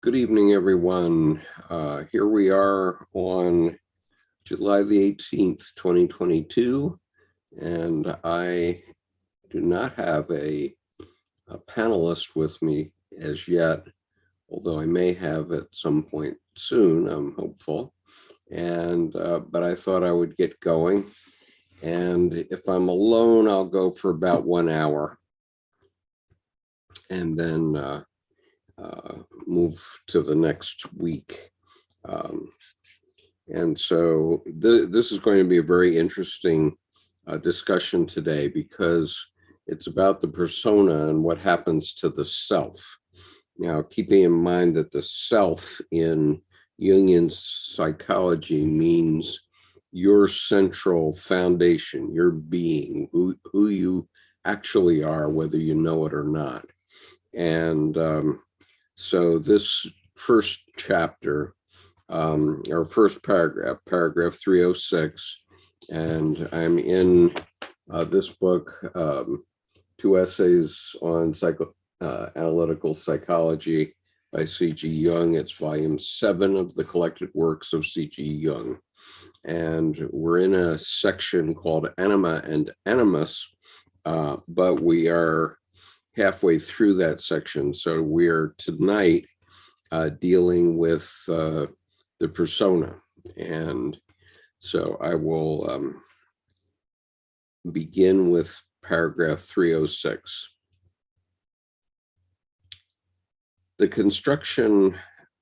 Good evening, everyone. Here we are on July the 18th, 2022, and I do not have a panelist with me as yet, although I may have at some point soon, I'm hopeful. But I thought I would get going. And if I'm alone, I'll go for about 1 hour and then move to the next week. And so this is going to be a very interesting discussion today because it's about the persona and what happens to the self. Now, keeping in mind that the self in Jungian psychology means your central foundation, your being, who you actually are, whether you know it or not. And so this first chapter, or first paragraph 306, and I'm in this book, 2 essays on analytical psychology by C.G. Jung. It's volume 7 of the collected works of C.G. Jung. And we're in a section called Anima and Animus, but we are halfway through that section. So we're tonight dealing with the persona. And so I will begin with paragraph 306. The construction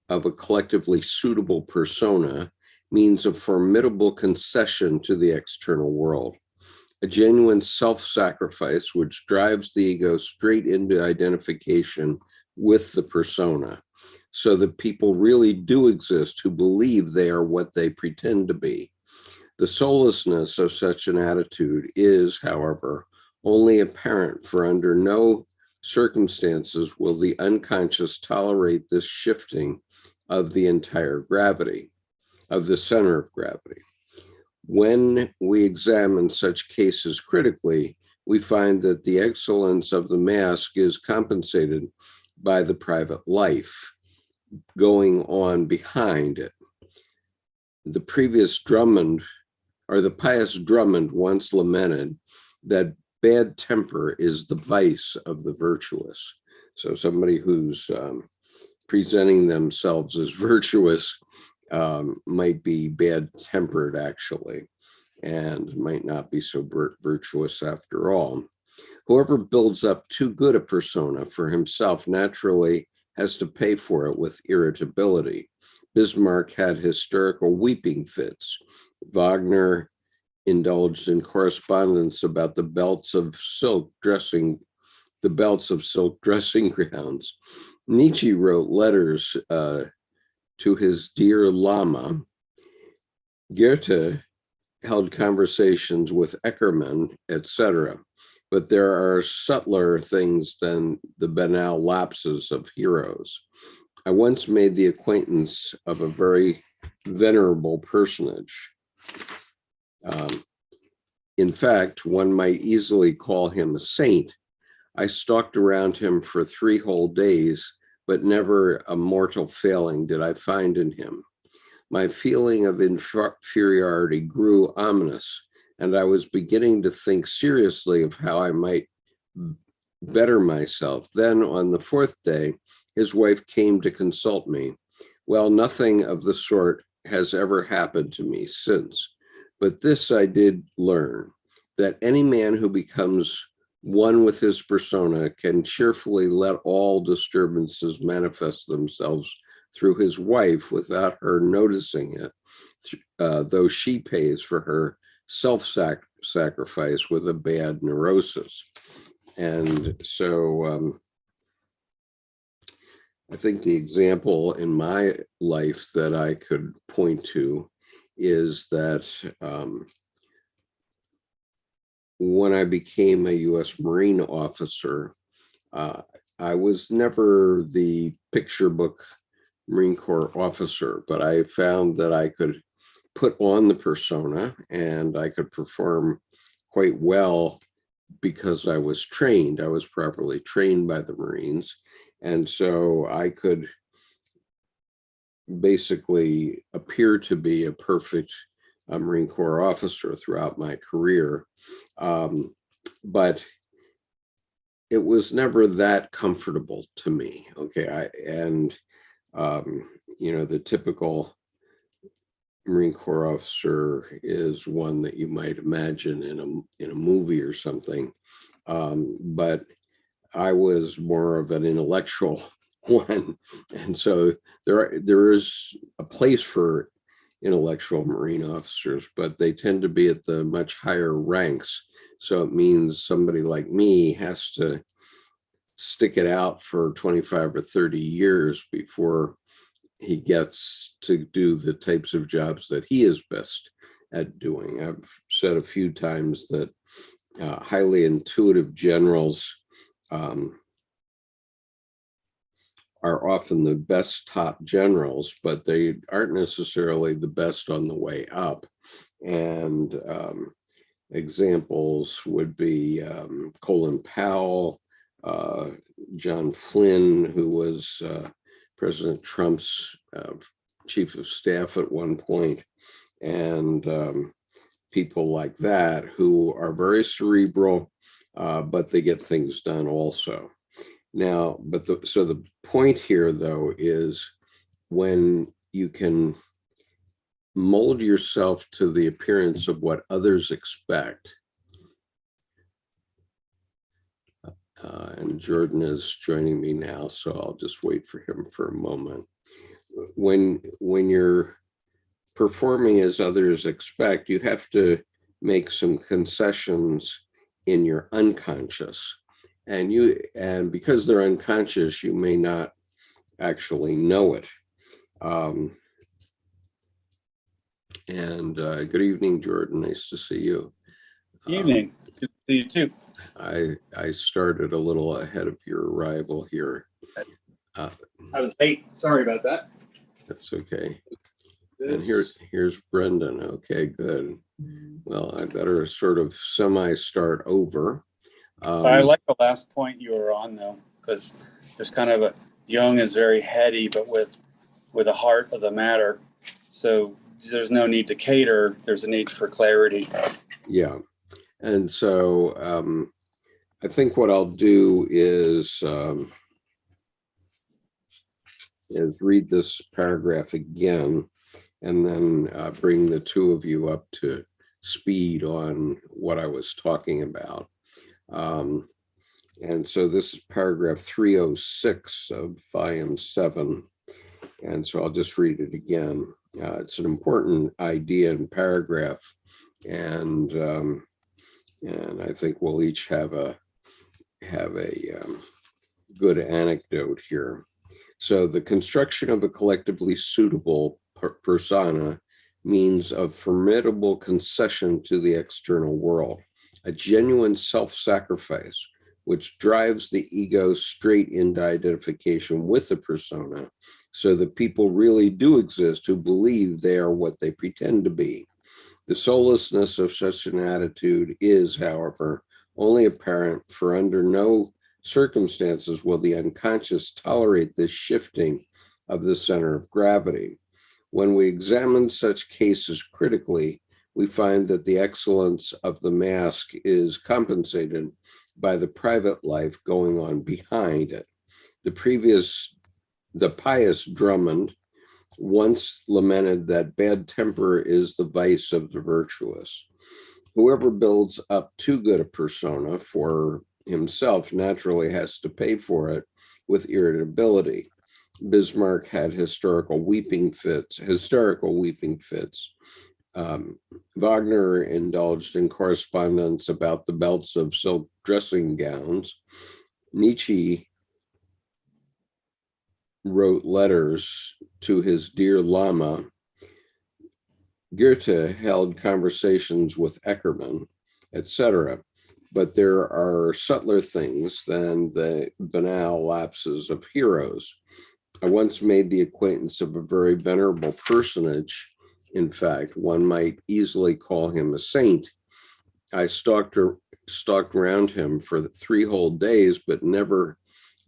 of a collectively suitable persona means a formidable concession to the external world, a genuine self-sacrifice which drives the ego straight into identification with the persona, so that people really do exist who believe they are what they pretend to be. The soullessness of such an attitude is, however, only apparent, for under no circumstances will the unconscious tolerate this shifting of the entire gravity, of the center of gravity. When we examine such cases critically, we find that the excellence of the mask is compensated by the private life going on behind it. The pious Drummond once lamented that bad temper is the vice of the virtuous. So somebody who's presenting themselves as virtuous might be bad-tempered, actually, and might not be so virtuous after all. Whoever builds up too good a persona for himself naturally has to pay for it with irritability. Bismarck had hysterical weeping fits. Wagner indulged in correspondence about the belts of silk dressing gowns. Nietzsche wrote letters to his dear Lama. Goethe held conversations with Eckermann, etc. But there are subtler things than the banal lapses of heroes. I once made the acquaintance of a very venerable personage. In fact, one might easily call him a saint. I stalked around him for 3 whole days, but never a mortal failing did I find in him. My feeling of inferiority grew ominous, and I was beginning to think seriously of how I might better myself. Then on the 4th day, his wife came to consult me. Well, nothing of the sort has ever happened to me since, but this I did learn, that any man who becomes one with his persona can cheerfully let all disturbances manifest themselves through his wife without her noticing it, though she pays for her self-sacrifice with a bad neurosis. And so I think the example in my life that I could point to is that when I became a U.S. Marine officer, I was never the picture book Marine Corps officer, but I found that I could put on the persona and I could perform quite well because I was trained. I was properly trained by the Marines. And so I could basically appear to be a perfect Marine Corps officer throughout my career. But it was never that comfortable to me. Okay. The typical Marine Corps officer is one that you might imagine in a movie or something. But I was more of an intellectual one. And so there is a place for intellectual Marine officers, but they tend to be at the much higher ranks. So it means somebody like me has to stick it out for 25 or 30 years before he gets to do the types of jobs that he is best at doing. I've said a few times that highly intuitive generals are often the best top generals, but they aren't necessarily the best on the way up. And examples would be Colin Powell, John Flynn, who was President Trump's chief of staff at one point, and people like that who are very cerebral, but they get things done also. Now, so the point here, though, is when you can mold yourself to the appearance of what others expect. And Jordan is joining me now, so I'll just wait for him for a moment. When you're performing as others expect, you have to make some concessions in your unconscious. And because they're unconscious, you may not actually know it. Good evening, Jordan. Nice to see you. Good evening. Good to see you too. I started a little ahead of your arrival here. I was late. Sorry about that. That's okay. And here's Brendan. Okay, good. Well, I better sort of semi-start over. I like the last point you were on, though, because there's kind of Jung is very heady, but with a heart of the matter. So there's no need to cater. There's a need for clarity. Yeah. And so I think what I'll do is read this paragraph again, and then bring the two of you up to speed on what I was talking about. And so this is paragraph 306 of volume 7. And so I'll just read it again. It's an important idea and paragraph. And I think we'll each have a good anecdote here. So the construction of a collectively suitable persona means a formidable concession to the external world, a genuine self-sacrifice, which drives the ego straight into identification with the persona, so that people really do exist who believe they are what they pretend to be. The soullessness of such an attitude is, however, only apparent, for under no circumstances will the unconscious tolerate this shifting of the center of gravity. When we examine such cases critically, we find that the excellence of the mask is compensated by the private life going on behind it. The pious Drummond once lamented that bad temper is the vice of the virtuous. Whoever builds up too good a persona for himself naturally has to pay for it with irritability. Bismarck had hysterical weeping fits. Wagner indulged in correspondence about the belts of silk dressing gowns. Nietzsche wrote letters to his dear Lama. Goethe held conversations with Eckermann, etc. But there are subtler things than the banal lapses of heroes. I once made the acquaintance of a very venerable personage. In fact, one might easily call him a saint. I stalked around him for 3 whole days, but never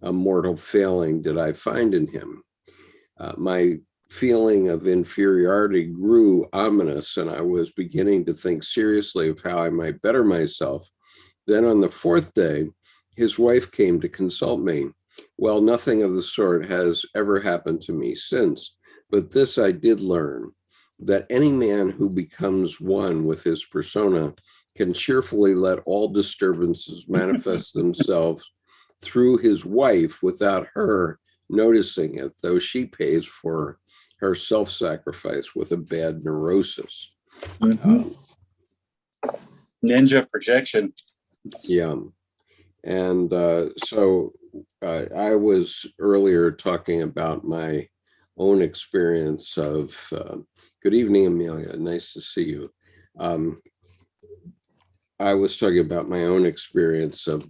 a mortal failing did I find in him. My feeling of inferiority grew ominous, and I was beginning to think seriously of how I might better myself. Then on the fourth day, his wife came to consult me. Well, nothing of the sort has ever happened to me since, but this I did learn, that any man who becomes one with his persona can cheerfully let all disturbances manifest themselves through his wife without her noticing it, though she pays for her self-sacrifice with a bad neurosis. Ninja projection. Yeah. And so I was earlier talking about my own experience of, good evening, Amelia, nice to see you. I was talking about my own experience of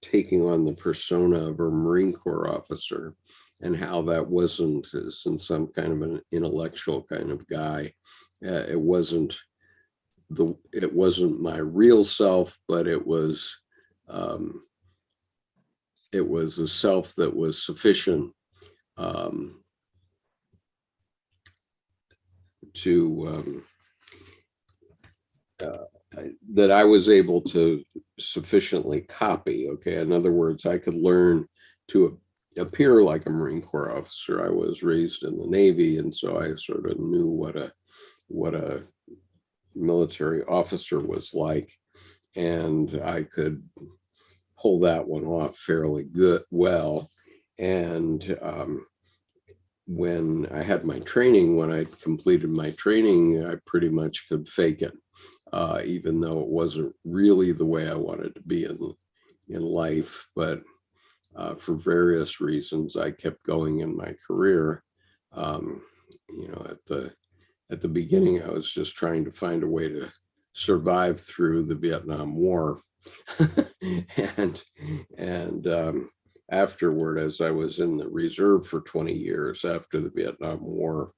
taking on the persona of a Marine Corps officer and how that wasn't in some kind of an intellectual kind of guy. It wasn't my real self, but it was a self that was sufficient to that I was able to sufficiently copy. Okay, in other words, I could learn to appear like a Marine Corps officer. I was raised in the Navy, and so I sort of knew what a military officer was like, and I could pull that one off fairly well. And when I had my training, when I completed my training, I pretty much could fake it, even though it wasn't really the way I wanted to be in life. But for various reasons, I kept going in my career. At the beginning, I was just trying to find a way to survive through the Vietnam War. and afterward, as I was in the reserve for 20 years after the Vietnam War,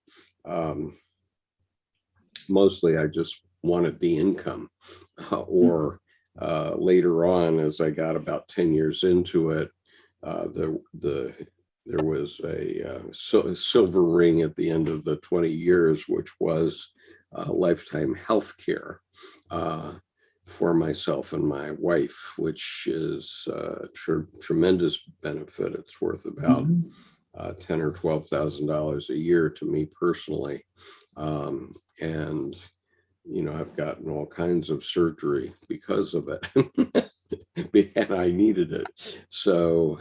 mostly I just wanted the income. Or later on, as I got about 10 years into it, there was a silver ring at the end of the 20 years, which was lifetime health care for myself and my wife, which is a tremendous benefit. It's worth about $10,000 or $12,000 a year to me personally. And I've gotten all kinds of surgery because of it. And I needed it. So,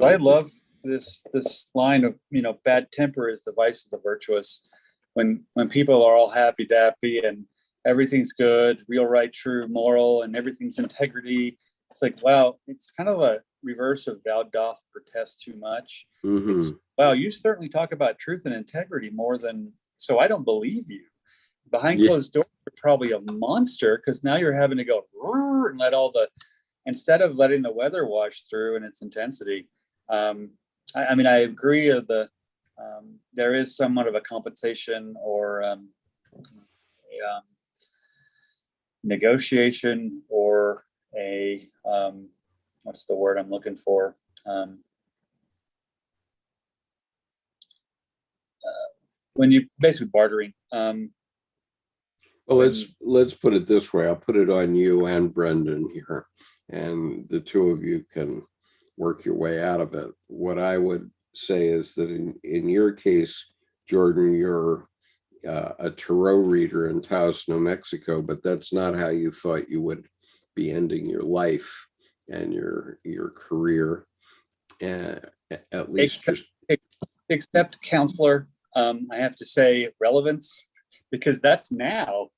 I love this line of, bad temper is the vice of the virtuous. When people are all happy dappy and everything's good, real, right, true, moral, and everything's integrity, it's like, wow, it's kind of a reverse of thou doth protest too much. It's, wow, you certainly talk about truth and integrity more than, so I don't believe you. Behind closed doors, you're probably a monster, because now you're having to go and let all the, instead of letting the weather wash through in its intensity. I mean, I agree there is somewhat of a compensation or a negotiation or a, what's the word I'm looking for? When you basically bartering. Well, let's put it this way. I'll put it on you and Brendan here, and the two of you can work your way out of it. What I would say is that in your case, Jordan, you're a tarot reader in Taos, New Mexico, but that's not how you thought you would be ending your life and your career. At least except counselor, I have to say relevance, because that's now.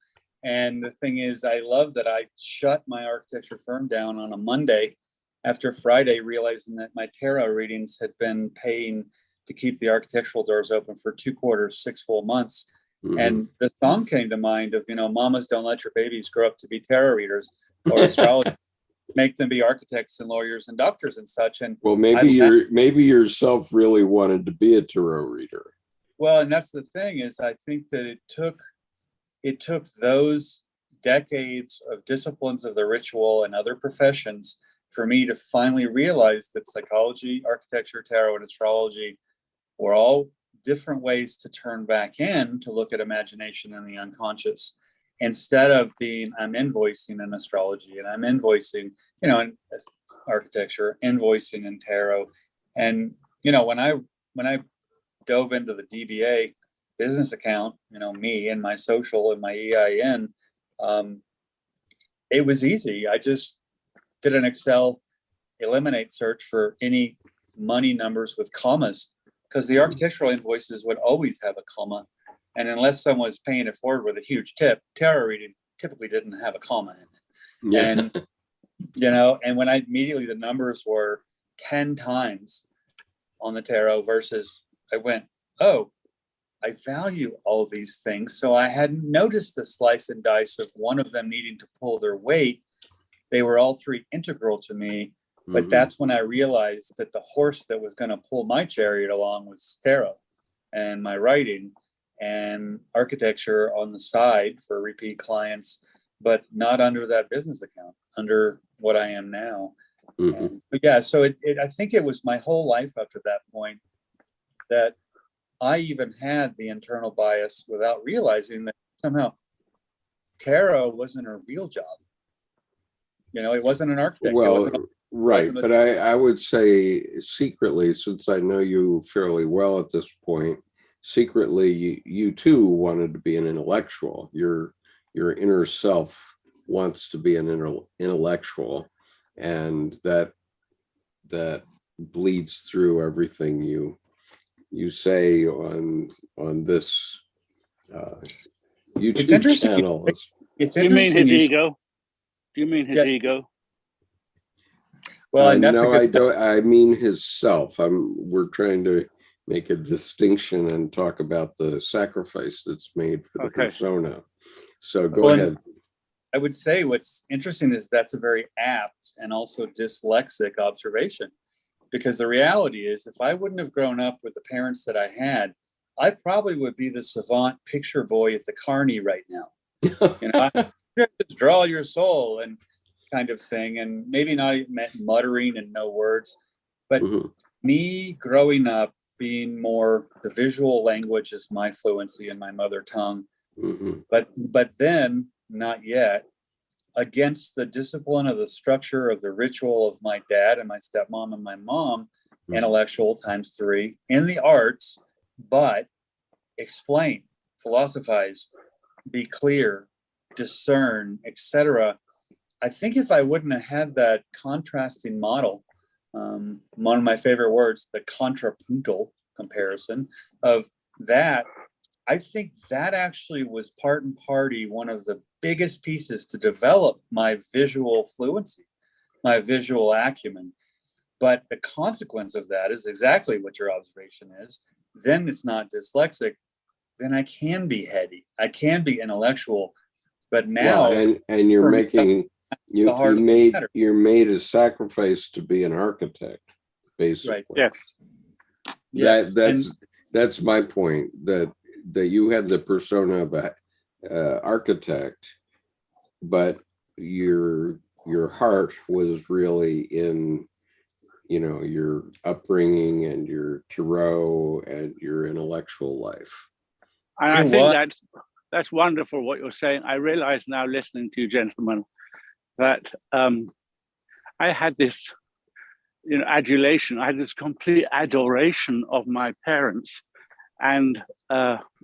And the thing is, I love that I shut my architecture firm down on a Monday after Friday, realizing that my tarot readings had been paying to keep the architectural doors open for 2 quarters, 6 full months. And the song came to mind of, mamas don't let your babies grow up to be tarot readers or astrologers. Make them be architects and lawyers and doctors and such. And well, maybe yourself really wanted to be a tarot reader. Well, and that's the thing is, I think that it took those decades of disciplines of the ritual and other professions for me to finally realize that psychology, architecture, tarot, and astrology were all different ways to turn back in to look at imagination and the unconscious, instead of being, I'm invoicing in astrology and I'm invoicing, in architecture, invoicing in tarot. And, when I dove into the DBA business account, me and my social and my EIN, it was easy. I just did an Excel eliminate search for any money numbers with commas, because the architectural invoices would always have a comma. And unless someone was paying it forward with a huge tip, tarot reading typically didn't have a comma in it. And, and when immediately the numbers were 10 times on the tarot versus I went, oh, I value all these things. So I hadn't noticed the slice and dice of one of them needing to pull their weight. They were all three integral to me. But that's when I realized that the horse that was going to pull my chariot along was tarot and my writing and architecture on the side for repeat clients, but not under that business account, under what I am now. But yeah, so I think it was my whole life up to that point that I even had the internal bias without realizing that somehow tarot wasn't a real job. It wasn't an architect. Well, right. But I would say secretly, since I know you fairly well at this point, secretly you too wanted to be an intellectual. Your inner self wants to be an intellectual, and that bleeds through everything you say on this YouTube channel. It's Do you mean his ego? Do you mean his ego? Well, no, I don't. I mean his self. We're trying to make a distinction and talk about the sacrifice that's made for the persona. So go ahead. I would say what's interesting is that's a very apt and also dyslexic observation, because the reality is if I wouldn't have grown up with the parents that I had, I probably would be the savant picture boy at the Carney right now. Just draw your soul and kind of thing, and maybe not even muttering and no words, but me growing up being more the visual language is my fluency in my mother tongue, but then not yet, against the discipline of the structure of the ritual of my dad and my stepmom and my mom, intellectual times 3 in the arts, but explain, philosophize, be clear, discern, etc. I think if I wouldn't have had that contrasting model, one of my favorite words, the contrapuntal comparison of that, I think that actually was part and party one of the biggest pieces to develop my visual fluency, my visual acumen. But the consequence of that is exactly what your observation is. Then it's not dyslexic. Then I can be heady. I can be intellectual. But now, and you're making you're made a sacrifice to be an architect, basically. Right. Yes. That's my point. That you had the persona of a architect, but your heart was really in your upbringing and your tarot and your intellectual life. And I think that's wonderful what you're saying. I realize now, listening to you gentlemen, that I had this adulation. I had this complete adoration of my parents, and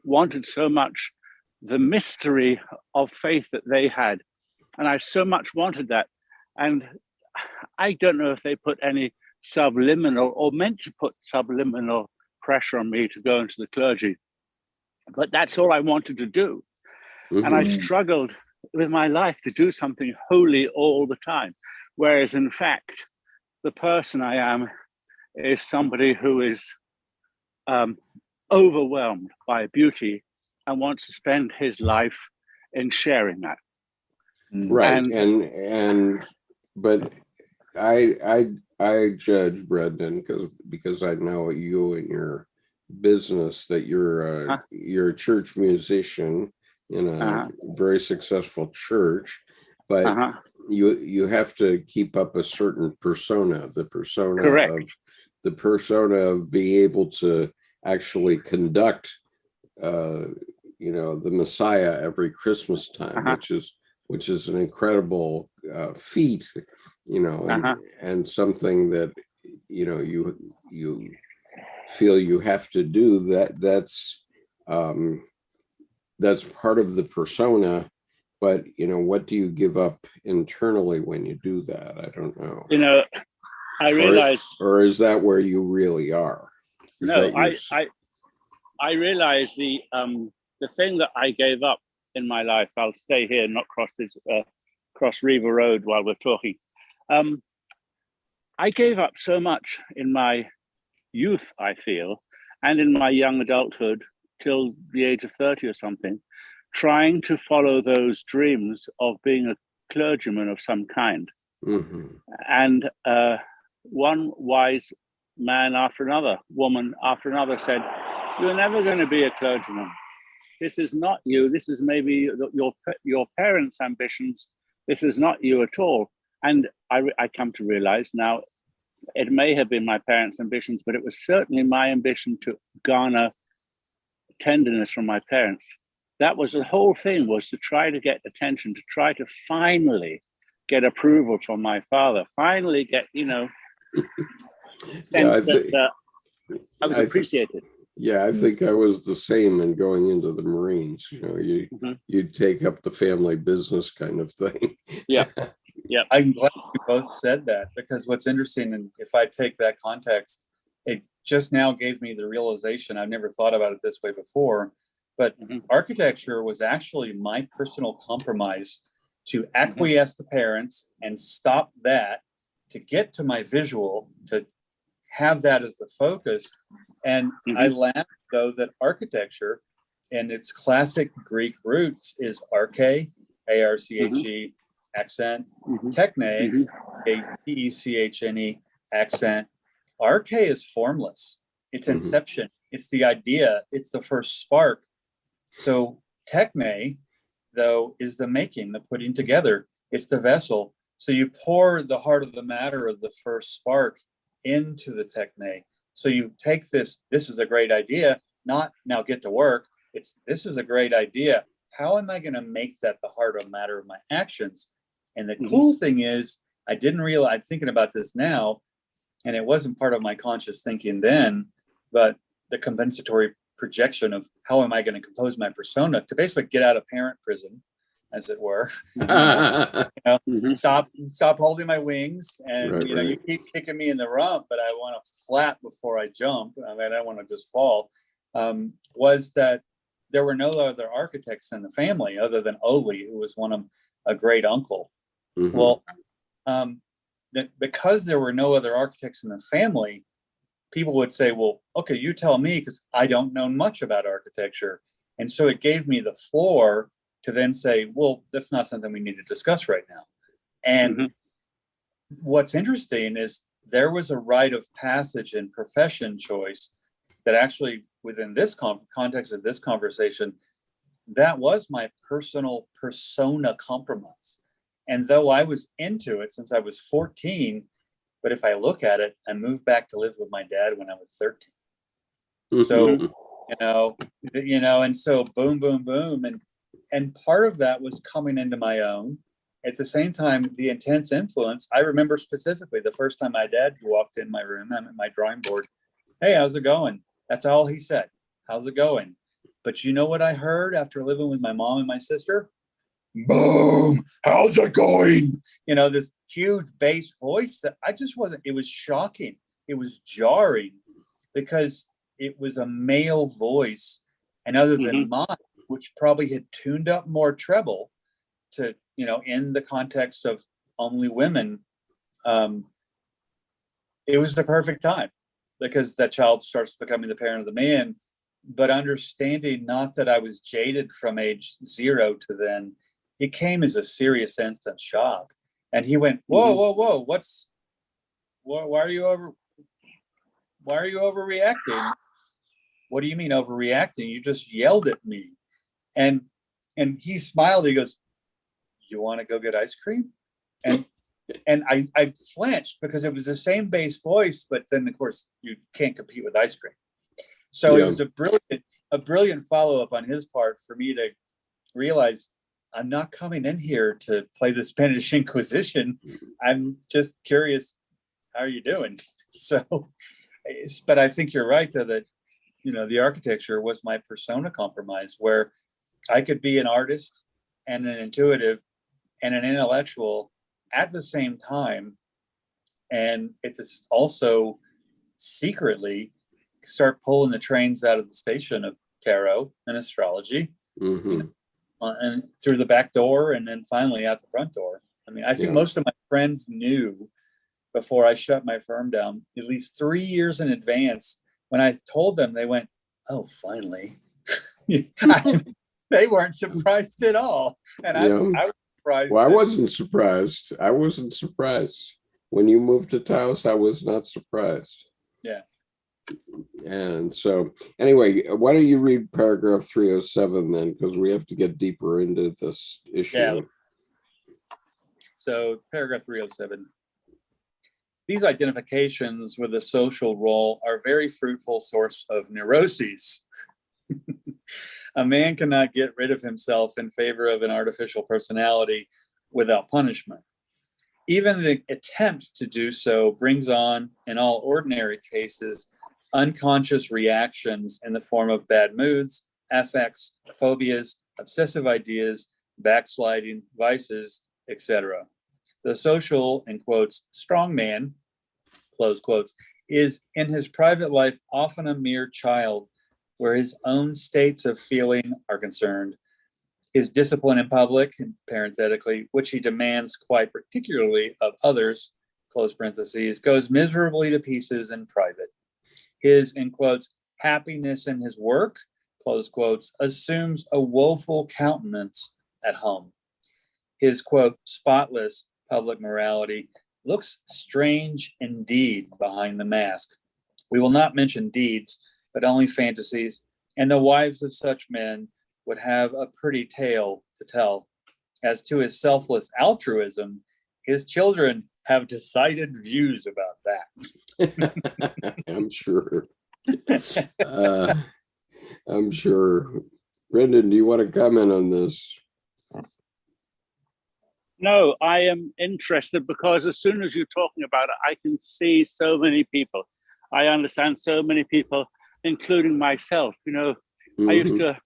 wanted so much the mystery of faith that they had, and I so much wanted that. And I don't know if they put any subliminal or meant to put subliminal pressure on me to go into the clergy, but that's all I wanted to do. And I struggled with my life to do something holy all the time, whereas in fact the person I am is somebody who is overwhelmed by beauty and wants to spend his life in sharing that. Right. But I judge Brendan because I know you and your business that you're a church musician in a very successful church, but you have to keep up a certain persona, the persona Correct. of being able to actually conduct, the Messiah every Christmas time, which is an incredible feat, and something that you feel you have to do. That's part of the persona. But what do you give up internally when you do that? I don't know. I realize, or is that where you really are? I realize the thing that I gave up in my life. I'll stay here, not cross River Road while we're talking. I gave up so much in my youth, I feel, and in my young adulthood till the age of 30 or something, trying to follow those dreams of being a clergyman of some kind. Mm-hmm. And one wise man after another, woman after another said, "You're never going to be a clergyman. This is not you. This is maybe your parents' ambitions. This is not you at all." And I come to realize now, it may have been my parents' ambitions, but it was certainly my ambition to garner tenderness from my parents. That was the whole thing, was to try to get attention, to try to finally get approval from my father, finally get, sense that I was appreciated. Yeah, I think I was the same in going into the Marines. You take up the family business kind of thing. Yeah. I'm glad you both said that, because what's interesting, and if I take that context, it just now gave me the realization. I've never thought about it this way before, but architecture was actually my personal compromise to acquiesce the parents and stop that, to get to my visual, to have that as the focus. And I laugh, though, that architecture in its classic Greek roots is arche, A-R-C-H-E, accent, techne, A-T-E-C-H-N-E, accent. Arche is formless. It's inception. It's the idea. It's the first spark. So techne, though, is the making, the putting together. It's the vessel. So you pour the heart of the matter of the first spark into the techne. So you take this is a great idea, not now get to work. This is a great idea. How am I going to make that the heart of matter of my actions? And the cool thing is, I didn't realize, I'm thinking about this now, and it wasn't part of my conscious thinking then, but the compensatory projection of how am I going to compose my persona to basically get out of parent prison, as it were. Stop holding my wings, and you keep kicking me in the rump, but I want to flap before I jump. I mean, I don't want to just fall. Was that there were no other architects in the family other than Oli, who was a great uncle. Well, because there were no other architects in the family, people would say, well, okay, you tell me, because I don't know much about architecture. And so it gave me the floor to then say, well, that's not something we need to discuss right now. And what's interesting is there was a rite of passage in profession choice that actually, within this context of this conversation, that was my personal persona compromise. And though I was into it since I was 14, but if I look at it, I moved back to live with my dad when I was 13. So, and so boom, boom, boom. And part of that was coming into my own. At the same time, the intense influence, I remember specifically the first time my dad walked in my room, I'm at my drawing board. Hey, how's it going? That's all he said. How's it going? But you know what I heard after living with my mom and my sister? Boom, how's it going? This huge bass voice that I just wasn't, it was shocking. It was jarring because it was a male voice. And other than mine, which probably had tuned up more treble to, in the context of only women, it was the perfect time because that child starts becoming the parent of the man, but understanding not that I was jaded from age 0 to then, it came as a serious instant shock. And he went, whoa, whoa, whoa, why are you overreacting? What do you mean overreacting? You just yelled at me. And he smiled. He goes, you want to go get ice cream? And I flinched because it was the same bass voice, but then of course you can't compete with ice cream. So it was a brilliant follow-up on his part for me to realize I'm not coming in here to play the Spanish Inquisition. I'm just curious, how are you doing? So, but I think you're right, though, that, the architecture was my persona compromise, where I could be an artist and an intuitive and an intellectual at the same time. And it's also secretly start pulling the trains out of the station of tarot and astrology, and through the back door, and then finally out the front door. I mean, I think most of my friends knew before I shut my firm down, at least 3 years in advance. When I told them, they went, "Oh, finally." They weren't surprised at all. And I was surprised. Well, I wasn't surprised. I wasn't surprised. When you moved to Taos, I was not surprised. Yeah. And so, anyway, why don't you read paragraph 307 then, because we have to get deeper into this issue. Yeah. So, paragraph 307. These identifications with the social role are a very fruitful source of neuroses. A man cannot get rid of himself in favor of an artificial personality without punishment. Even the attempt to do so brings on, in all ordinary cases, unconscious reactions in the form of bad moods, affects, phobias, obsessive ideas, backsliding, vices, etc. The social, in quotes, strong man, close quotes, is in his private life often a mere child where his own states of feeling are concerned. His discipline in public, parenthetically, which he demands quite particularly of others, close parentheses, goes miserably to pieces in private. His, in quotes, happiness in his work, close quotes, assumes a woeful countenance at home. His, quote, spotless public morality looks strange indeed behind the mask. We will not mention deeds, but only fantasies, and the wives of such men would have a pretty tale to tell. As to his selfless altruism, his children have decided views about that. I'm sure. I'm sure. Brendan, do you want to comment on this? No, I am interested because as soon as you're talking about it, I can see so many people. I understand so many people, including myself. I used to,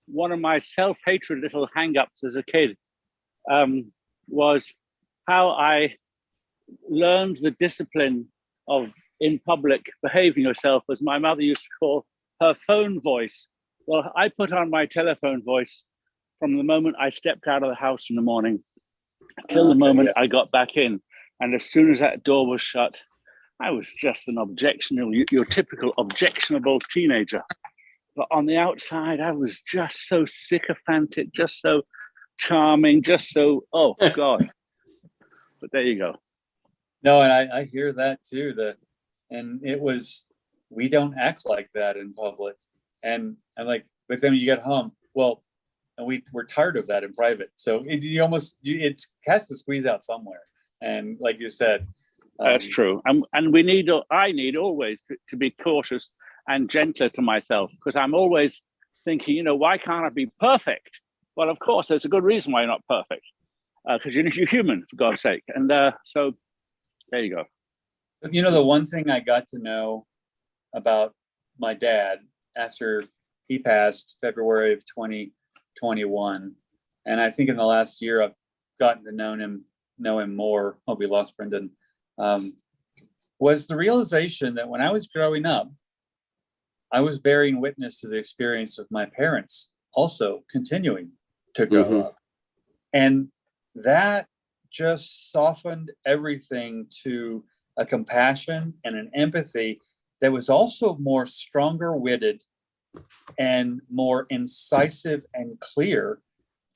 one of my self-hatred little hang-ups as a kid was how I learned the discipline of in public behaving yourself, as my mother used to call her phone voice. Well, I put on my telephone voice from the moment I stepped out of the house in the morning till the moment I got back in. And as soon as that door was shut, I was just an your typical objectionable teenager. But on the outside, I was just so sycophantic, just so charming, just so, oh God. But there you go. No, and I hear that too. And it was, we don't act like that in public. And I'm like, but then when you get home, well, and we're tired of that in private. So it has to squeeze out somewhere. And like you said, that's true. And I need always to be cautious and gentler to myself, because I'm always thinking, why can't I be perfect? Well, of course, there's a good reason why you're not perfect, because you're human, for God's sake. And so there you go. The one thing I got to know about my dad after he passed February of 2021, and I think in the last year I've gotten to know him more. Oh, we lost Brendan. Was the realization that when I was growing up, I was bearing witness to the experience of my parents also continuing to grow up. And that just softened everything to a compassion and an empathy that was also more stronger-witted and more incisive and clear,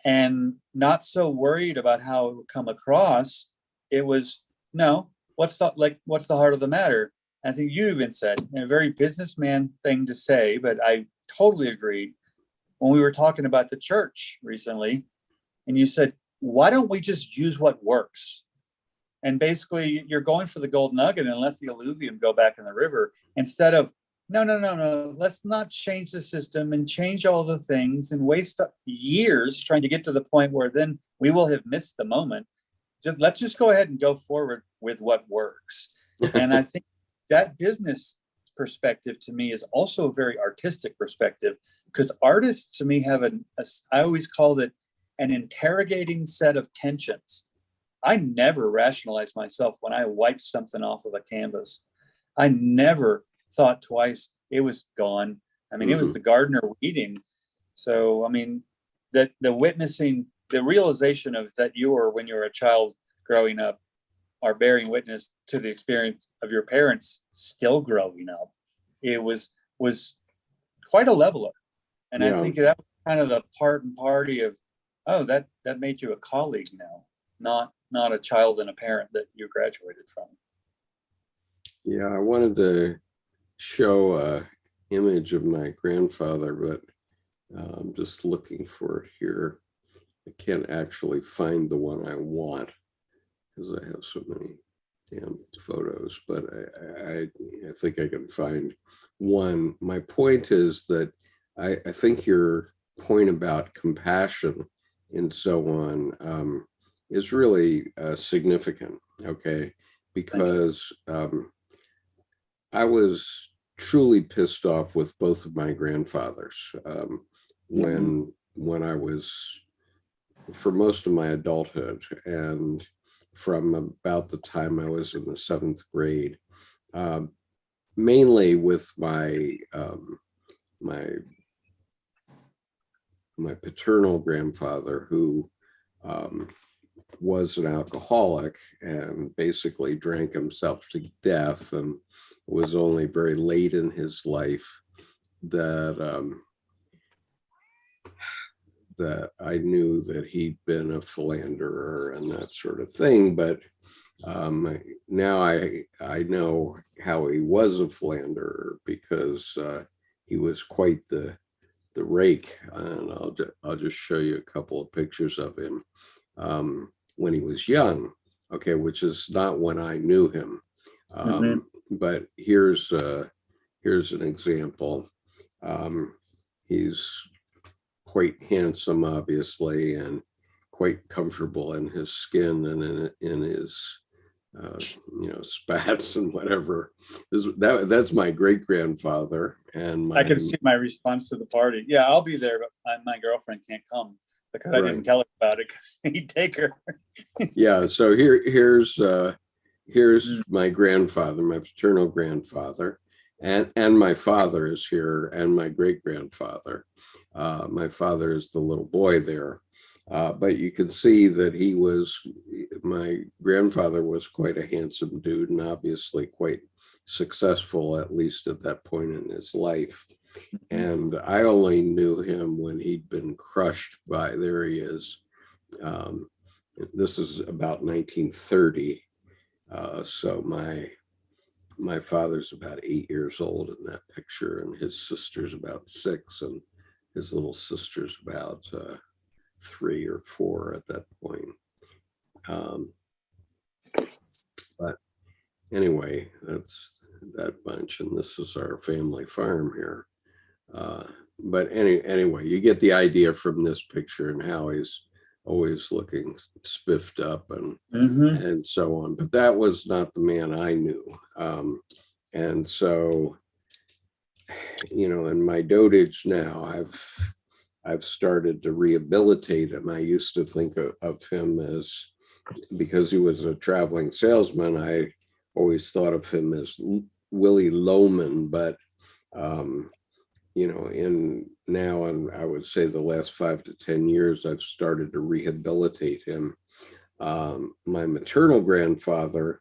and not so worried about how it would come across. It was, no, what's the heart of the matter? I think you even said, a very businessman thing to say, but I totally agreed when we were talking about the church recently, and you said, why don't we just use what works? And basically you're going for the gold nugget and let the alluvium go back in the river instead of no. Let's not change the system and change all the things and waste years trying to get to the point where then we will have missed the moment. Let's just go ahead and go forward with what works. And I think that business perspective to me is also a very artistic perspective, because artists to me have I always called it an interrogating set of tensions. I never rationalized myself when I wiped something off of a canvas. I never thought twice. It was gone. I mean, it was the gardener weeding. So, I mean, that the witnessing, the realization of that when you're a child growing up, are bearing witness to the experience of your parents still growing up. It was quite a leveler. And I think that was kind of the part and party of, oh, that made you a colleague now, not a child and a parent that you graduated from. Yeah, I wanted to show a image of my grandfather, but I'm just looking for it here. I can't actually find the one I want because I have so many damn photos, but I think I can find one. My point is that I think your point about compassion and so on is really significant, okay? Because I was truly pissed off with both of my grandfathers when I was, for most of my adulthood, and from about the time I was in the 7th grade, mainly with my paternal grandfather, who was an alcoholic and basically drank himself to death, and it was only very late in his life that that I knew that he'd been a philanderer and that sort of thing. But now I know how he was a philanderer, because he was quite the rake. And I'll just show you a couple of pictures of him when he was young, okay, which is not when I knew him. But here's an example. He's quite handsome, obviously, and quite comfortable in his skin and in his spats and whatever. That's my great grandfather, and I can see my response to the party. Yeah, I'll be there, but my girlfriend can't come because I didn't tell her about it, because he'd take her. Yeah, so here's my grandfather, my paternal grandfather, and my father is here, and my great grandfather. My father is the little boy there, but you can see that my grandfather was quite a handsome dude, and obviously quite successful, at least at that point in his life. And I only knew him when he'd been crushed by, there he is. This is about 1930. So my father's about 8 years old in that picture, and his sister's about 6, and his little sister's about 3 or 4 at that point. But anyway, that's that bunch, and this is our family farm here. But anyway, you get the idea from this picture, and how he's always looking spiffed up and so on. But that was not the man I knew. And so, in my dotage now, I've started to rehabilitate him. I used to think of him as, because he was a traveling salesman, I always thought of him as Willie Loman, but and I would say the last 5 to 10 years, I've started to rehabilitate him. My maternal grandfather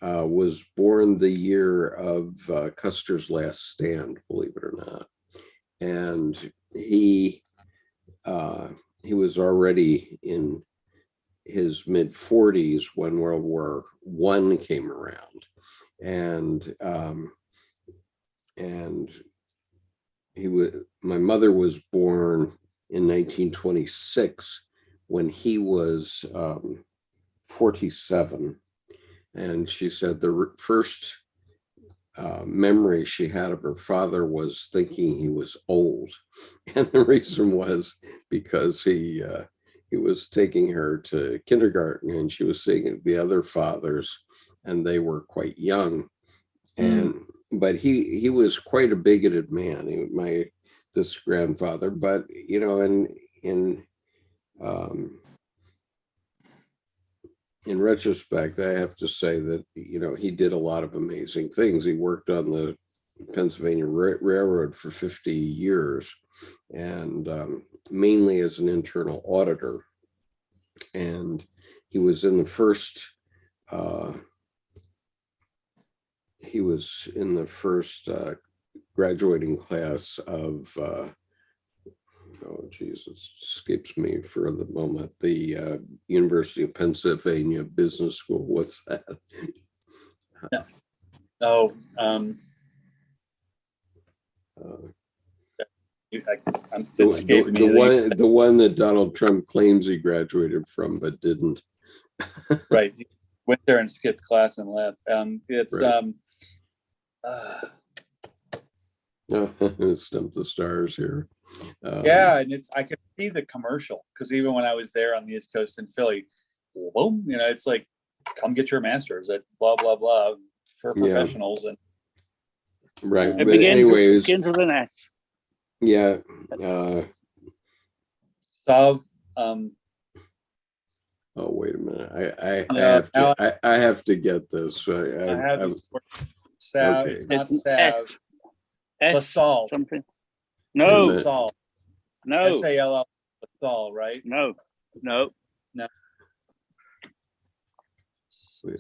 was born the year of Custer's last stand, believe it or not. And he was already in his mid-40s when World War I came around. And my mother was born in 1926 when he was 47. And she said the first memory she had of her father was thinking he was old. And the reason was because he was taking her to kindergarten and she was seeing the other fathers and they were quite young. And but he was quite a bigoted man, this grandfather. But you know, in retrospect, I have to say that, you know, he did a lot of amazing things. He worked on the Pennsylvania Railroad for 50 years, and mainly as an internal auditor. And he was in the first graduating class of oh geez, it escapes me for the moment. The University of Pennsylvania Business School. What's that? Yeah. Oh, the one that Donald Trump claims he graduated from, but didn't. Right. He went there and skipped class and left. It's right. Stump the stars here. Yeah, and I could see the commercial because even when I was there on the East Coast in Philly, boom, you know, it's like, come get your master's at blah blah blah for professionals. And right. It but anyways, begins with an S. Yeah. Sav. Oh wait a minute! I have to get this. I have Sav. Okay. It's not It's Sav. S LaSalle. something. No. LaSalle. No. SALL. LaSalle, right? No. Wait a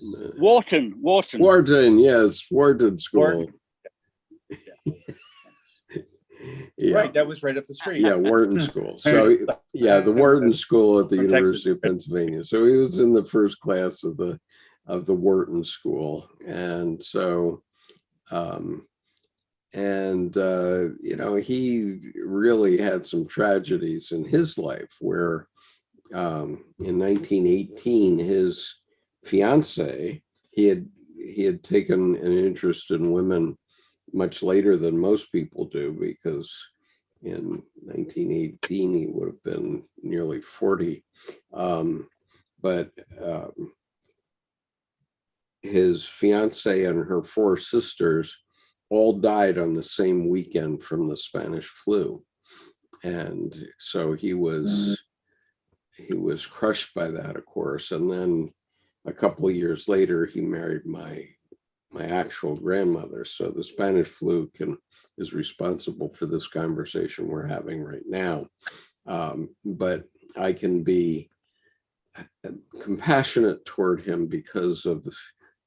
minute. Wharton. Yes, Wharton School. Yeah. Right, that was right up the street. Yeah, Wharton School. So yeah, the Wharton School at the University of Pennsylvania. So he was in the first class of the Wharton School, and so you know, he really had some tragedies in his life where in 1918 his fiance, he had taken an interest in women much later than most people do, because in 1918 he would have been nearly 40. But his fiance and her 4 sisters all died on the same weekend from the Spanish flu. And so he was crushed by that, of course. And then a couple of years later, he married my actual grandmother. So the Spanish flu is responsible for this conversation we're having right now. But I can be compassionate toward him because of,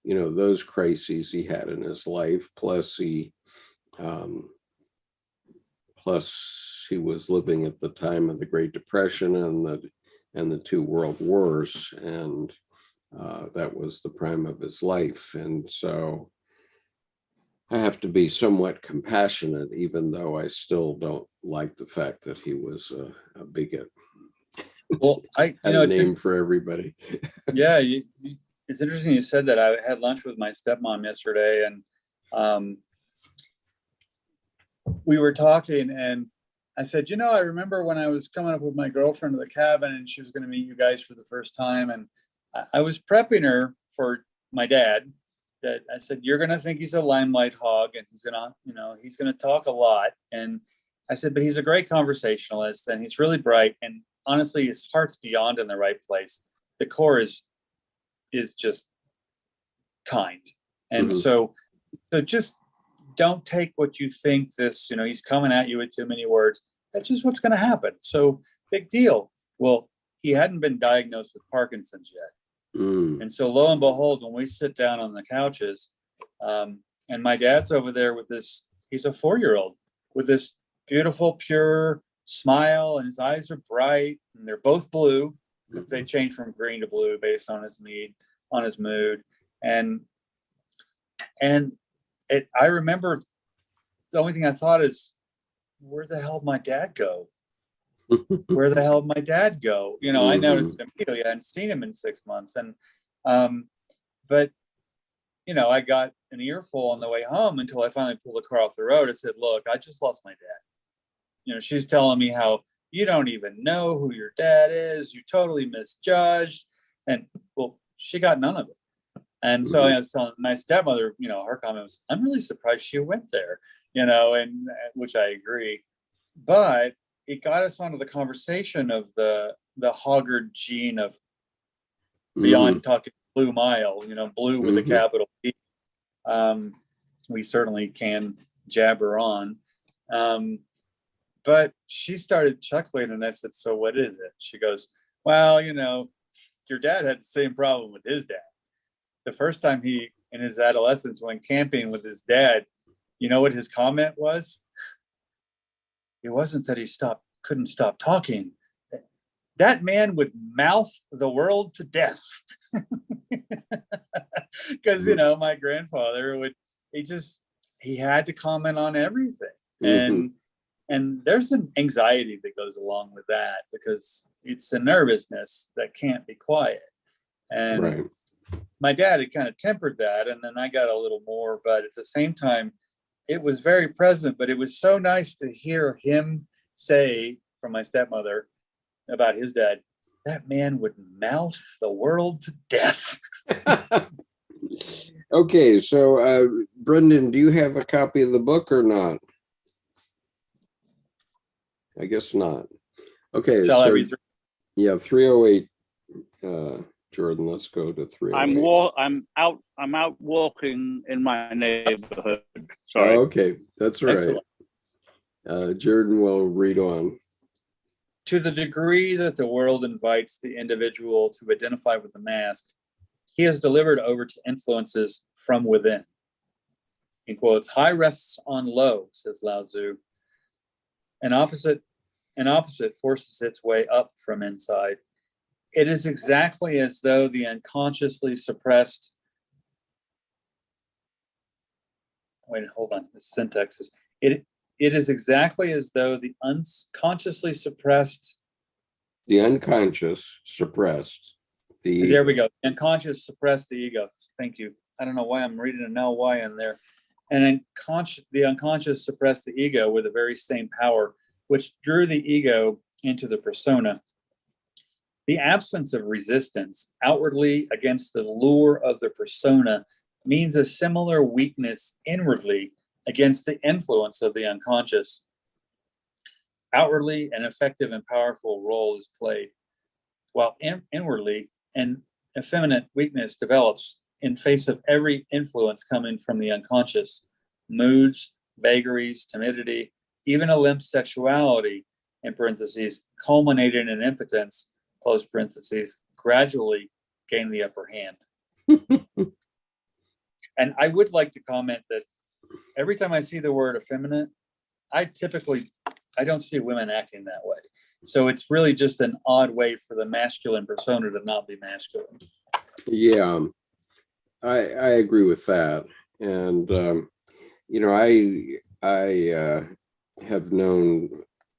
you know, those crises he had in his life. Plus he was living at the time of the Great Depression and the 2 world wars, and that was the prime of his life. And so I have to be somewhat compassionate, even though I still don't like the fact that he was a bigot. Well, had a name for everybody. Yeah, it's interesting you said that. I had lunch with my stepmom yesterday, and we were talking, and I said, you know, I remember when I was coming up with my girlfriend to the cabin, and she was going to meet you guys for the first time, and I was prepping her for my dad. That I said, you're going to think he's a limelight hog, and he's going to talk a lot. And I said, but he's a great conversationalist, and he's really bright, and honestly, his heart's beyond in the right place. The core is just kind. And so just don't take what you think this, you know, he's coming at you with too many words. That's just what's going to happen. So big deal. Well, he hadn't been diagnosed with Parkinson's yet. And so lo and behold, when we sit down on the couches, and my dad's over there with this, he's a 4-year-old with this beautiful, pure smile, and his eyes are bright, and they're both blue because they change from green to blue based on his mood. And I remember the only thing I thought is, where the hell did my dad go? Where the hell did my dad go? You know, I noticed immediately. I hadn't seen him in 6 months. And, but I got an earful on the way home until I finally pulled the car off the road. I said, look, I just lost my dad. She's telling me how you don't even know who your dad is. You totally misjudged. And well, she got none of it. And so I was telling my stepmother, her comment was, I'm really surprised she went there, and which I agree. But it got us onto the conversation of the Hoggard gene of beyond talking blue mile, blue with a capital B. We certainly can jabber on. But she started chuckling and I said, so what is it? She goes, well, your dad had the same problem with his dad. The first time he, in his adolescence, went camping with his dad, you know what his comment was? It wasn't that he couldn't stop talking. That man would mouth the world to death. Because, my grandfather he had to comment on everything. And there's an anxiety that goes along with that because it's a nervousness that can't be quiet. And my dad had kind of tempered that. And then I got a little more, but at the same time, it was very present. But it was so nice to hear him say from my stepmother about his dad, that man would mouth the world to death. Okay, so Brendan, do you have a copy of the book or not? I guess not. Okay, Shall I read through? Yeah, 308. Jordan, let's go to 308. I'm out walking in my neighborhood. Sorry. Oh, okay, that's all right. Jordan will read on. To the degree that the world invites the individual to identify with the mask, he is delivered over to influences from within. In quotes, high rests on low, says Lao Tzu. An opposite forces its way up from inside. It is exactly as though the unconsciously suppressed. Wait, hold on. The syntax is it. It is exactly as though the unconsciously suppressed. The unconscious suppressed the. There we go. Unconscious suppressed the ego. Thank you. I don't know why I'm reading an ly in there. And the unconscious suppressed the ego with the very same power which drew the ego into the persona. The absence of resistance outwardly against the lure of the persona means a similar weakness inwardly against the influence of the unconscious. Outwardly, an effective and powerful role is played, while inwardly, an effeminate weakness develops in face of every influence coming from the unconscious. Moods, vagaries, timidity, even a limp sexuality, in parentheses, culminating in impotence, close parentheses, gradually gain the upper hand. And I would like to comment that every time I see the word effeminate, I don't see women acting that way. So it's really just an odd way for the masculine persona to not be masculine. Yeah, I agree with that. And, I have known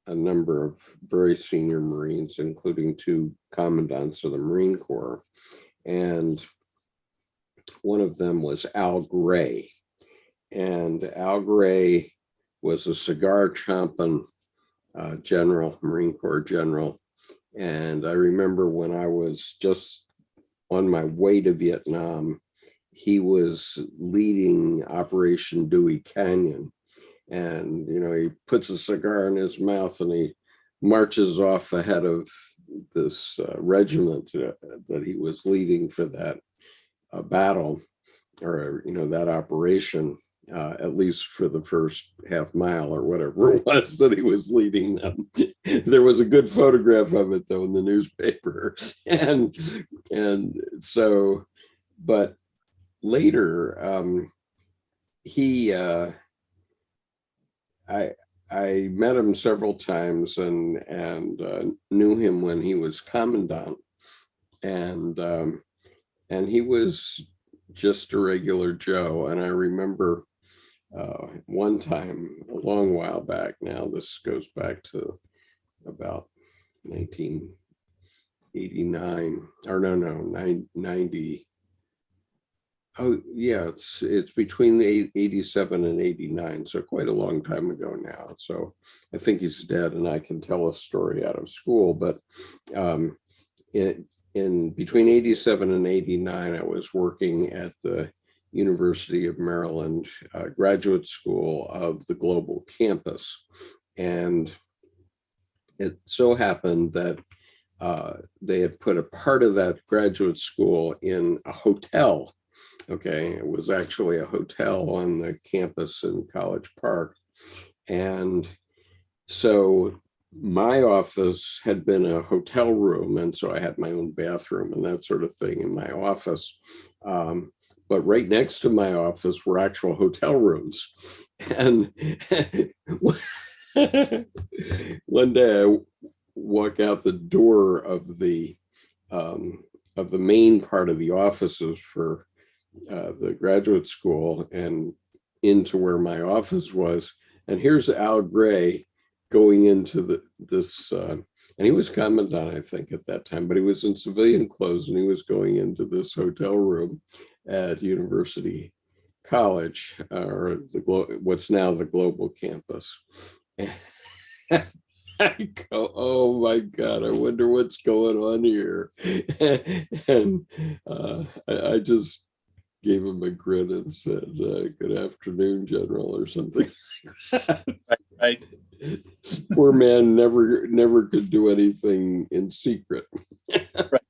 a number of very senior Marines, including 2 commandants of the Marine Corps. And one of them was Al Gray. And Al Gray was a cigar chomping general, Marine Corps general. And I remember when I was just on my way to Vietnam, he was leading Operation Dewey Canyon. And, he puts a cigar in his mouth and he marches off ahead of this regiment that he was leading for that battle, or, that operation, at least for the first half mile or whatever it was that he was leading them. There was a good photograph of it, though, in the newspaper. And so, but later, I met him several times and knew him when he was commandant, and he was just a regular Joe. And I remember one time a long while back now, this goes back to about 1989 or 90. Oh, yeah, it's between the 87 and 89, so quite a long time ago now. So I think he's dead, and I can tell a story out of school. But um, in between 87 and 89, I was working at the University of Maryland Graduate School of the Global Campus. And it so happened that they had put a part of that graduate school in a hotel. Okay, it was actually a hotel on the campus in College Park. And so my office had been a hotel room, and so I had my own bathroom and that sort of thing in my office. But right next to my office were actual hotel rooms. And one day I walk out the door of the main part of the offices for the graduate school and into where my office was. And here's Al Gray going into this, and he was commandant, I think, at that time, but he was in civilian clothes, and he was going into this hotel room at University College, or what's now the Global Campus. I go, oh my God, I wonder what's going on here. And I just gave him a grin and said, good afternoon, General, or something. Right. Poor man never could do anything in secret. Right.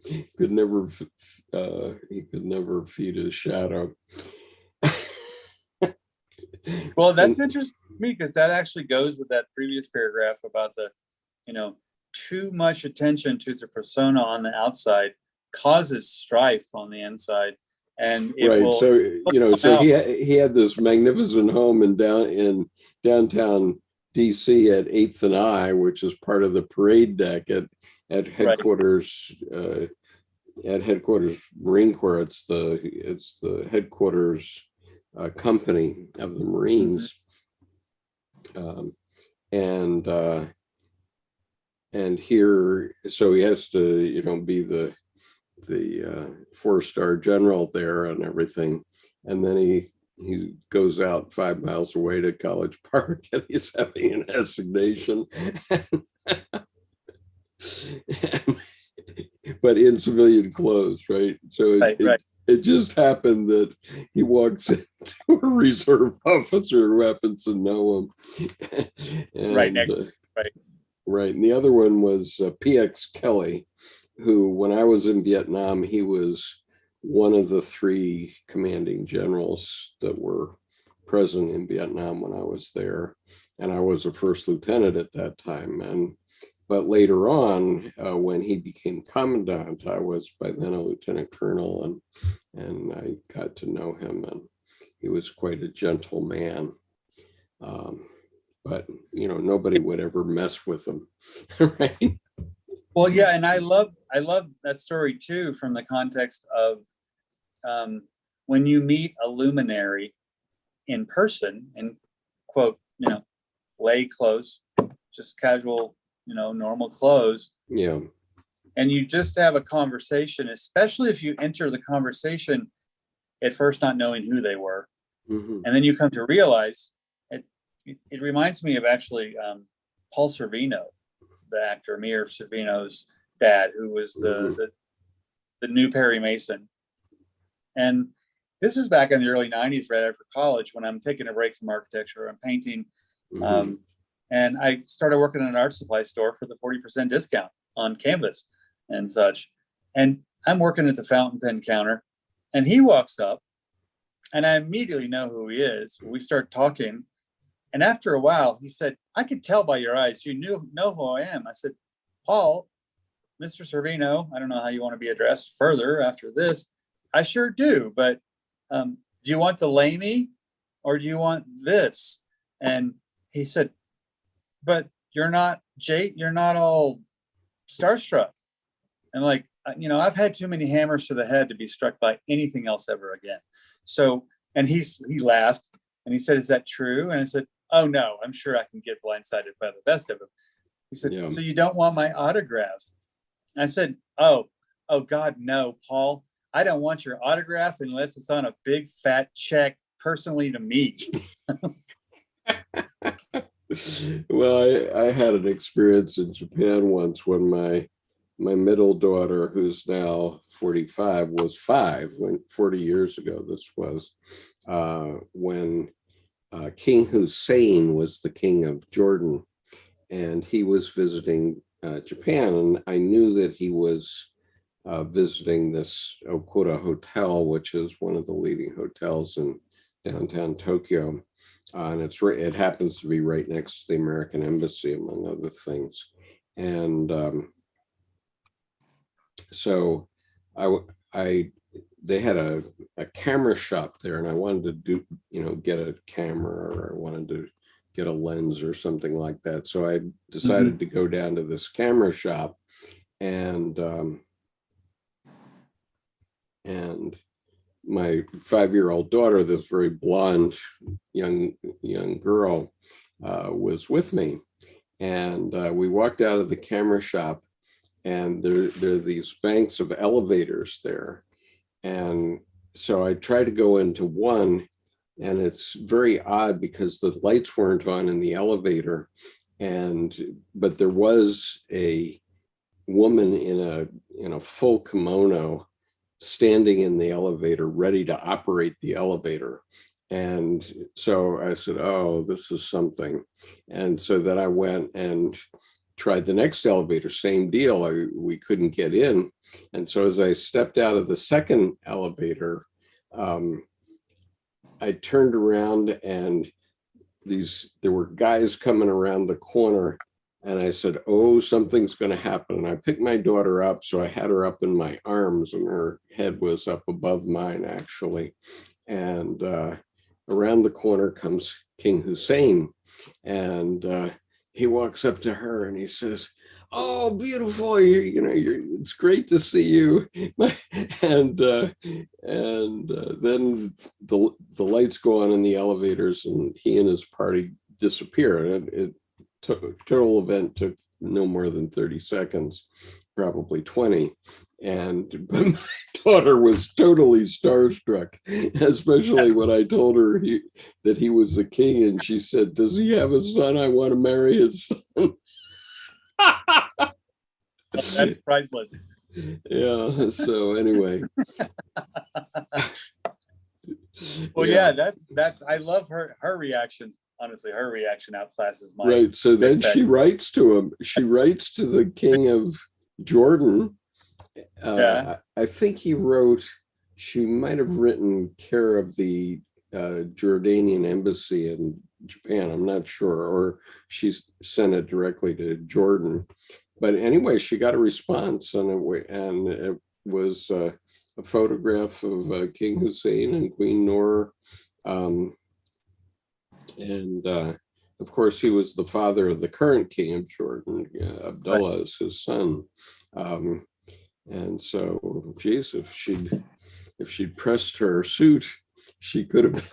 He could never feed his shadow. Well, that's interesting to me, because that actually goes with that previous paragraph about the, too much attention to the persona on the outside causes strife on the inside. And it right. will, So he had this magnificent home in downtown DC at 8th and I, which is part of the parade deck at headquarters, right. At headquarters Marine Corps. It's the headquarters company of the Marines. And here, so he has to, be the 4-star general there and everything. And then he goes out 5 miles away to College Park, and he's having an assignation. But in civilian clothes, right? So it just happened that he walks into a reserve officer who happens to know him. And, right next, right. Right. And the other one was PX Kelly, who, when I was in Vietnam, he was one of the 3 commanding generals that were present in Vietnam when I was there. And I was a first lieutenant at that time. But later on, when he became commandant, I was by then a lieutenant colonel, and I got to know him, and he was quite a gentle man. But nobody would ever mess with him, right? Well, yeah, and I love that story too, from the context of when you meet a luminary in person and quote, lay close, just casual, normal clothes. Yeah. And you just have a conversation, especially if you enter the conversation at first not knowing who they were. Mm-hmm. And then you come to realize it reminds me of actually Paul Sorvino, the actor, Mir Sorvino's dad, who was the new Perry Mason. And this is back in the early 90s, right after college, when I'm taking a break from architecture. I'm painting. Mm-hmm. And I started working in an art supply store for the 40% discount on canvas and such. And I'm working at the fountain pen counter, and he walks up, and I immediately know who he is. We start talking. And after a while, he said, I could tell by your eyes, you know who I am. I said, Paul, Mr. Sorvino, I don't know how you want to be addressed further after this. I sure do. But do you want the lamy or do you want this? And he said, but you're not all starstruck. And like, I've had too many hammers to the head to be struck by anything else ever again. So, and he laughed and he said, is that true? And I said, oh no, I'm sure I can get blindsided by the best of them. He said, so you don't want my autograph? And I said, oh God, no, Paul. I don't want your autograph unless it's on a big fat check personally to me. Well, I had an experience in Japan once when my middle daughter, who's now 45, was 5, when 40 years ago this was, when King Hussein was the king of Jordan, and he was visiting Japan, and I knew that he was visiting this Okura Hotel, which is one of the leading hotels in downtown Tokyo. And it happens to be right next to the American Embassy, among other things. And so they had a camera shop there, and I wanted to get a camera, or I wanted to get a lens or something like that. So I decided to go down to this camera shop, and my 5-year-old daughter, this very blonde young girl, was with me, and we walked out of the camera shop, and there are these banks of elevators there, and so I tried to go into one, and it's very odd because the lights weren't on in the elevator, but there was a woman in a full kimono standing in the elevator, ready to operate the elevator. And so I said, oh, this is something. And so then I went and tried the next elevator, same deal. We couldn't get in. And so as I stepped out of the second elevator, I turned around, and there were guys coming around the corner. And I said, oh, something's going to happen. And I picked my daughter up. So I had her up in my arms, and her head was up above mine, actually. And around the corner comes King Hussein. And he walks up to her and he says, oh, beautiful, it's great to see you. And then the lights go on in the elevators, and he and his party disappear. Total event took no more than 30 seconds, probably 20. But my daughter was totally starstruck, especially when I told her that he was the king, and she said, does he have a son? I want to marry his son. That's priceless. Yeah, so anyway. Well, yeah, that's I love her reactions. Honestly, her reaction outclasses mine. Right. So then she writes to him. She writes to the king of Jordan. I think she might have written care of the Jordanian embassy in Japan. I'm not sure. Or she's sent it directly to Jordan. But anyway, she got a response, and it was a photograph of King Hussein and Queen Noor. And of course, he was the father of the current king of Jordan. Abdullah is his son. And so, geez, if she'd pressed her suit, she could have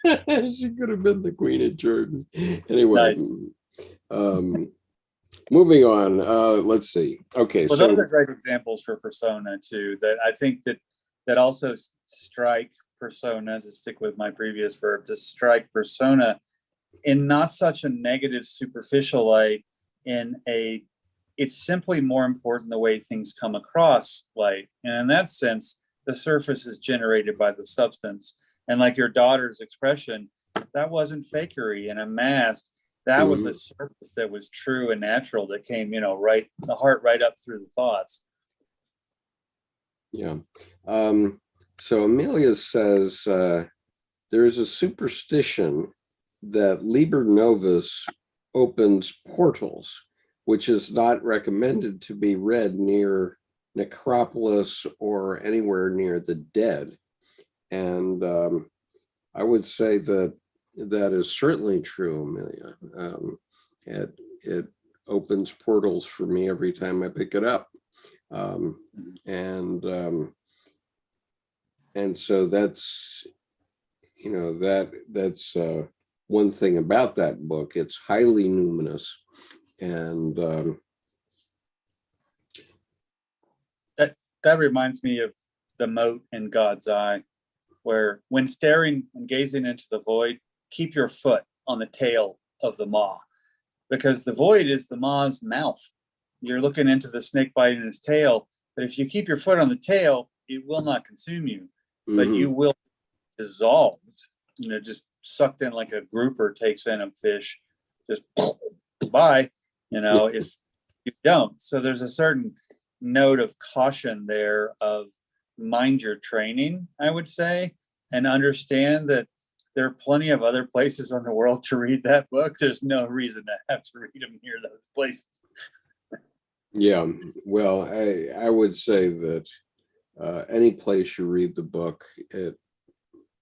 been the queen of Jordan. Anyway, nice. Moving on. Let's see. Okay, well, those are great examples for persona too. That I think that also strike persona, to stick with my previous verb, to strike persona in not such a negative, superficial light, it's simply more important the way things come across light. And in that sense, the surface is generated by the substance. And like your daughter's expression, that wasn't fakery and a mask. That was a surface that was true and natural, that came, right, the heart right up through the thoughts. Yeah. So Amelia says, there is a superstition that Liber Novus opens portals, which is not recommended to be read near necropolis or anywhere near the dead. And I would say that is certainly true, Amelia. It opens portals for me every time I pick it up. And so that's one thing about that book. It's highly numinous, and that reminds me of the mote in God's eye, where when staring and gazing into the void, keep your foot on the tail of the maw, because the void is the maw's mouth. You're looking into the snake biting his tail, but if you keep your foot on the tail, it will not consume you, but you will be dissolved, just sucked in like a grouper takes in a fish, just bye, if you don't. So there's a certain note of caution there of mind your training, I would say, and understand that there are plenty of other places on the world to read that book. There's no reason to have to read them near those places. Yeah, well, I would say that any place you read the book, it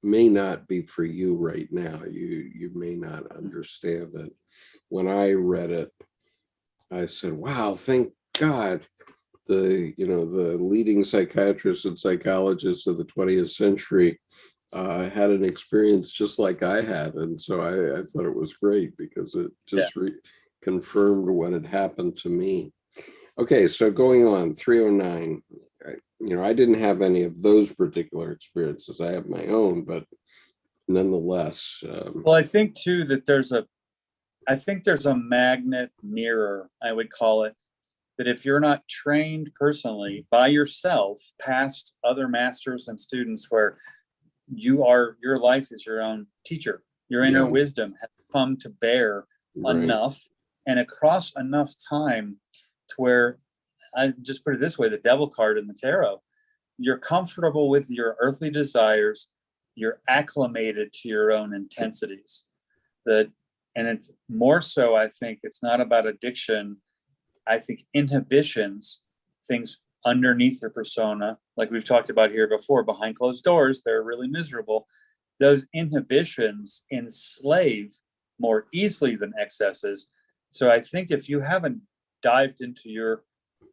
may not be for you right now. You may not understand it. When I read it, I said, wow, thank God the leading psychiatrists and psychologists of the 20th century had an experience just like I had. And so I thought it was great because it just confirmed what had happened to me. Okay, so going on, 309. I didn't have any of those particular experiences. I have my own, but nonetheless. Well, I think too that there's a magnet mirror, I would call it, that if you're not trained personally by yourself, past other masters and students, where your life is your own teacher, your inner wisdom has come to bear enough and across enough time to where, I just put it this way, the devil card in the tarot, you're comfortable with your earthly desires, you're acclimated to your own intensities. And it's more so, I think it's not about addiction. I think inhibitions, things underneath their persona, like we've talked about here before, behind closed doors, they're really miserable. Those inhibitions enslave more easily than excesses. So I think if you haven't dived into your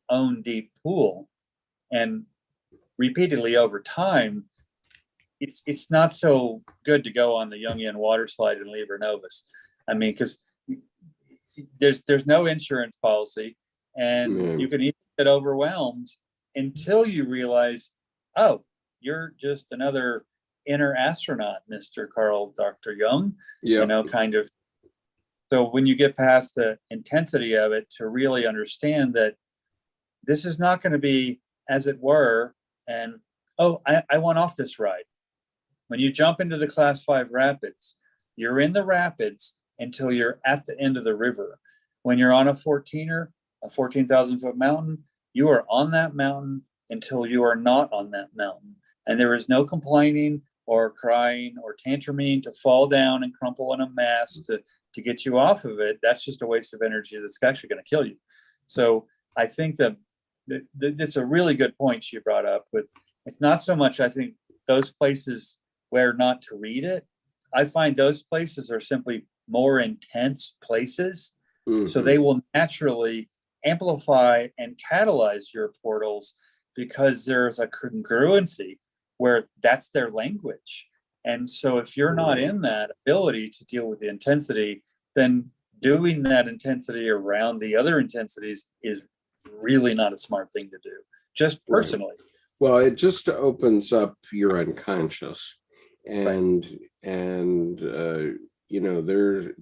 own deep pool and repeatedly over time, it's not so good to go on the Jungian water slide and Liber Novus. I mean, because there's no insurance policy, and you can even get overwhelmed until you realize, oh, you're just another inner astronaut, Mr. Dr. Jung, kind of. So when you get past the intensity of it, to really understand that this is not going to be, as it were, and I went off this ride. When you jump into the class 5 rapids, you're in the rapids until you're at the end of the river. When you're on a 14,000 foot mountain, you are on that mountain until you are not on that mountain. And there is no complaining or crying or tantruming to fall down and crumple in a mass to get you off of it. That's just a waste of energy that's actually going to kill you. So I think that that's a really good point she brought up. With it's not so much, I think, those places where not to read it. I find those places are simply more intense places. So they will naturally amplify and catalyze your portals because there's a congruency where that's their language. And so if you're not in that ability to deal with the intensity, then doing that intensity around the other intensities is really not a smart thing to do, just personally. Well, it just opens up your unconscious. And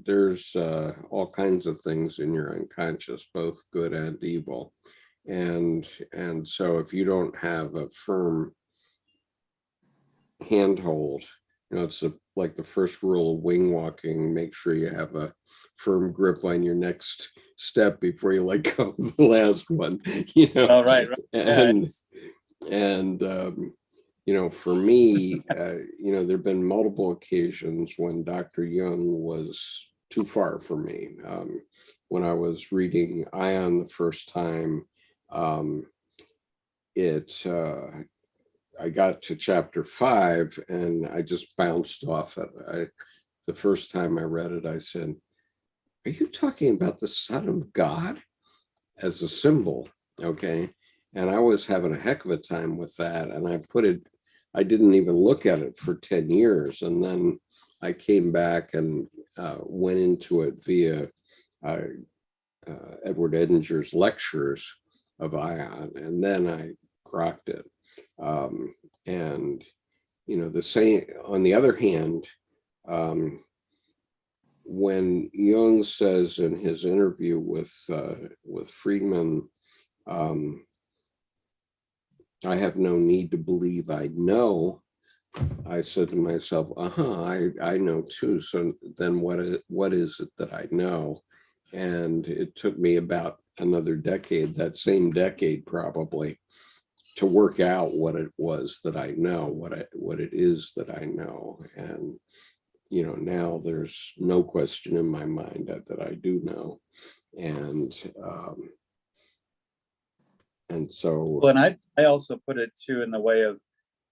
there's all kinds of things in your unconscious, both good and evil. And so if you don't have a firm handhold, it's like the first rule of wing walking, make sure you have a firm grip on your next step before you let go of the last one, Oh, right. And for me, there've been multiple occasions when Dr. Jung was too far for me. When I was reading Ion the first time, I got to chapter 5 and I just bounced off it. The first time I read it, I said, "Are you talking about the Son of God as a symbol?" Okay. And I was having a heck of a time with that. And I didn't even look at it for 10 years. And then I came back and went into it via Edward Edinger's lectures of Ion. And then I grokked it. And, the same, on the other hand, when Jung says in his interview with Friedman, I have no need to believe I know, I said to myself, I know too. So then what is it that I know? And it took me about another decade, that same decade probably, to work out what it was that I know, what it is that I know. And, now there's no question in my mind that I do know. And so. Well, and I also put it too in the way of,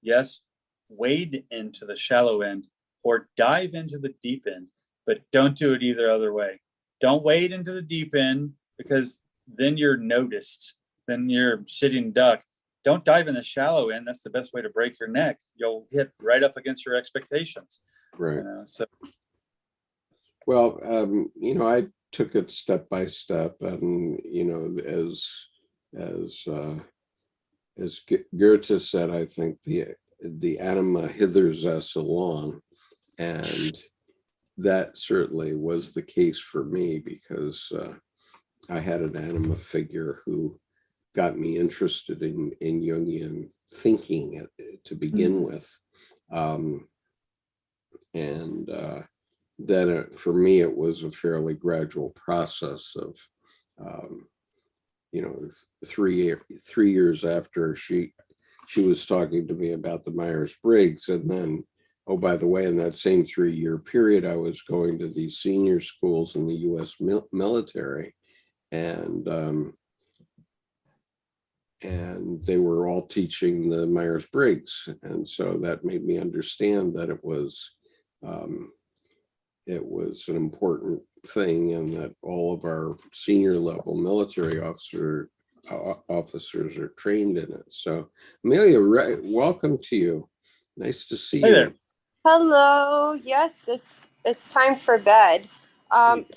yes, wade into the shallow end or dive into the deep end, but don't do it either other way. Don't wade into the deep end because then you're noticed. Then you're sitting duck. Don't dive in the shallow end. That's the best way to break your neck. You'll hit right up against your expectations. Right. So. Well, I took it step by step, and as Goethe said, I think the anima hithers us along, and that certainly was the case for me, because I had an anima figure who got me interested in Jungian thinking to begin with, and then for me it was a fairly gradual process of 3 years after she was talking to me about the Myers-Briggs, and then, oh, by the way, in that same 3-year period, I was going to these senior schools in the U.S. military, and they were all teaching the Myers-Briggs, and so that made me understand that it was an important thing, and that all of our senior level military officers are trained in it. So, Amelia, welcome to you. Nice to see you. There. Hello. Yes, it's time for bed.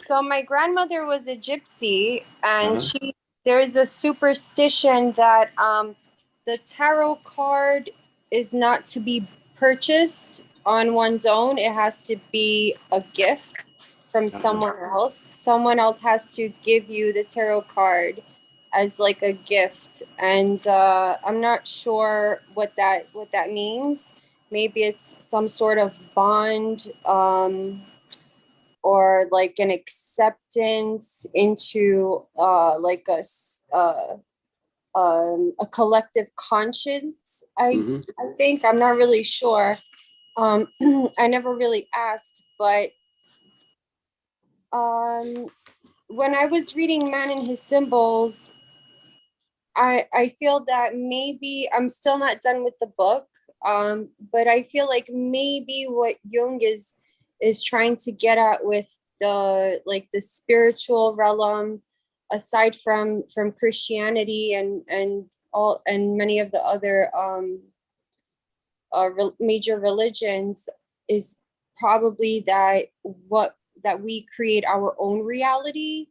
So my grandmother was a gypsy, and there's a superstition that the tarot card is not to be purchased on one's own. It has to be a gift from someone else. Someone else has to give you the tarot card as like a gift, and I'm not sure what that means. Maybe it's some sort of bond, or like an acceptance into like a collective conscience. I think, I'm not really sure. I never really asked, but when I was reading Man and His Symbols, I feel that maybe I'm still not done with the book, but I feel like maybe what Jung is trying to get at with the spiritual realm, aside from Christianity and many of the other major religions, is probably that we create our own reality,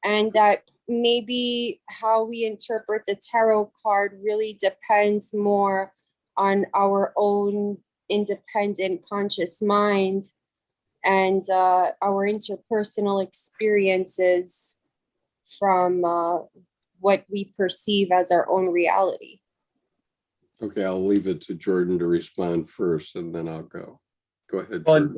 and that maybe how we interpret the tarot card really depends more on our own independent conscious mind and our interpersonal experiences from what we perceive as our own reality. Okay, I'll leave it to Jordan to respond first, and then I'll go. Go ahead. Well,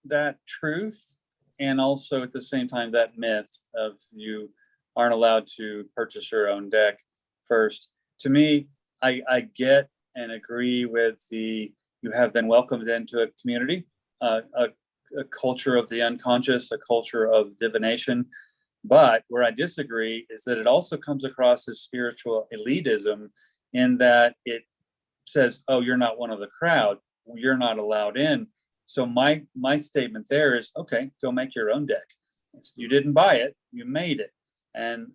that truth, and also at the same time that myth of you aren't allowed to purchase your own deck first. To me, I get and agree with you have been welcomed into a community, a culture of the unconscious, a culture of divination. But where I disagree is that it also comes across as spiritual elitism, in that it says, oh, you're not one of the crowd, you're not allowed in. So my statement there is, okay, go make your own deck. You didn't buy it, you made it. And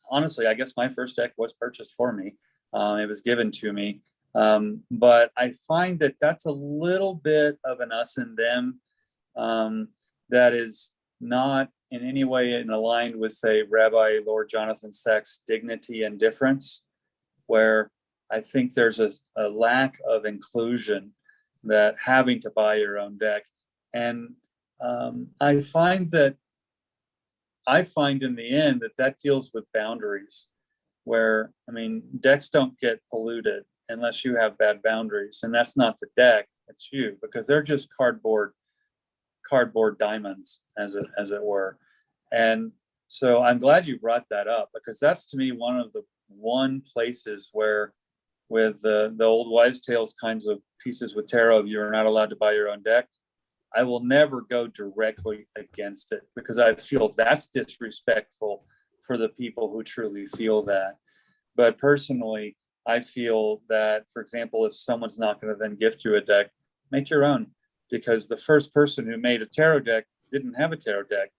honestly, I guess my first deck was purchased for me. It was given to me. But I find that that's a little bit of an us and them that is not in any way aligned with, say, Rabbi Lord Jonathan Sack's dignity and difference, where I think there's a lack of inclusion, that having to buy your own deck. And I find in the end that deals with boundaries, where, I mean, decks don't get polluted unless you have bad boundaries. And that's not the deck, it's you, because they're just cardboard diamonds, as it were. And so I'm glad you brought that up, because that's, to me, one places where, with the old wives' tales kinds of pieces with tarot, you're not allowed to buy your own deck, I will never go directly against it, because I feel that's disrespectful for the people who truly feel that. But personally, I feel that, for example, if someone's not going to then gift you a deck, make your own, because the first person who made a tarot deck didn't have a tarot deck.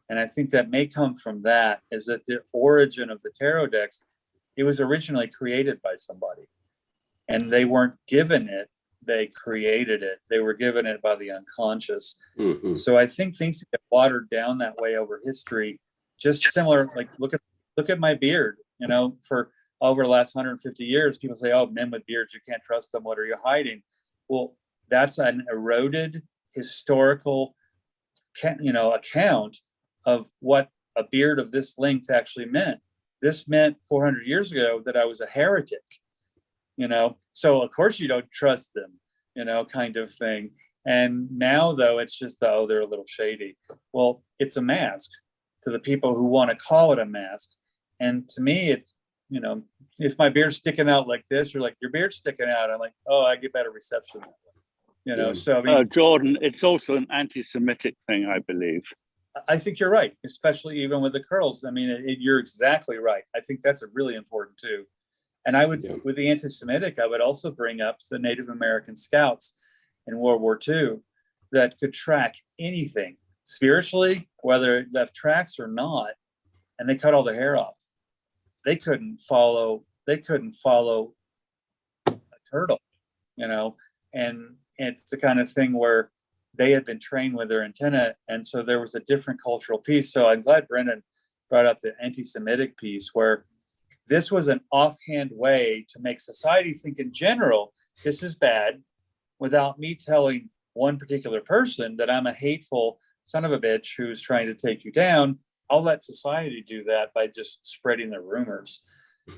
And I think that may come from that, is that the origin of the tarot decks, it was originally created by somebody, and they weren't given it, they created it. They were given it by the unconscious. Mm-hmm. So I think things get watered down that way over history. Just similar, like look at my beard. You know, for over the last 150 years, people say, "Oh, men with beards, you can't trust them. What are you hiding?" Well, that's an eroded historical, account of what a beard of this length actually meant. This meant 400 years ago that I was a heretic. So of course you don't trust them, kind of thing. And now, though, it's just, they're a little shady. Well, it's a mask to the people who want to call it a mask. And to me, it's, if my beard's sticking out like this, you're like, your beard's sticking out, I'm like, oh, I get better reception that way. So I mean, Jordan, it's also an anti-Semitic thing, I believe. I think you're right, especially even with the curls. I mean, you're exactly right. I think that's a really important too. And I would, with the anti-Semitic, I would also bring up the Native American scouts in World War II that could track anything spiritually, whether it left tracks or not, and they cut all the hair off. They couldn't follow a turtle, and it's the kind of thing where they had been trained with their antenna. And so there was a different cultural piece. So I'm glad Brendan brought up the anti-Semitic piece, where this was an offhand way to make society think in general, this is bad, without me telling one particular person that I'm a hateful son of a bitch who's trying to take you down. I'll let society do that by just spreading the rumors.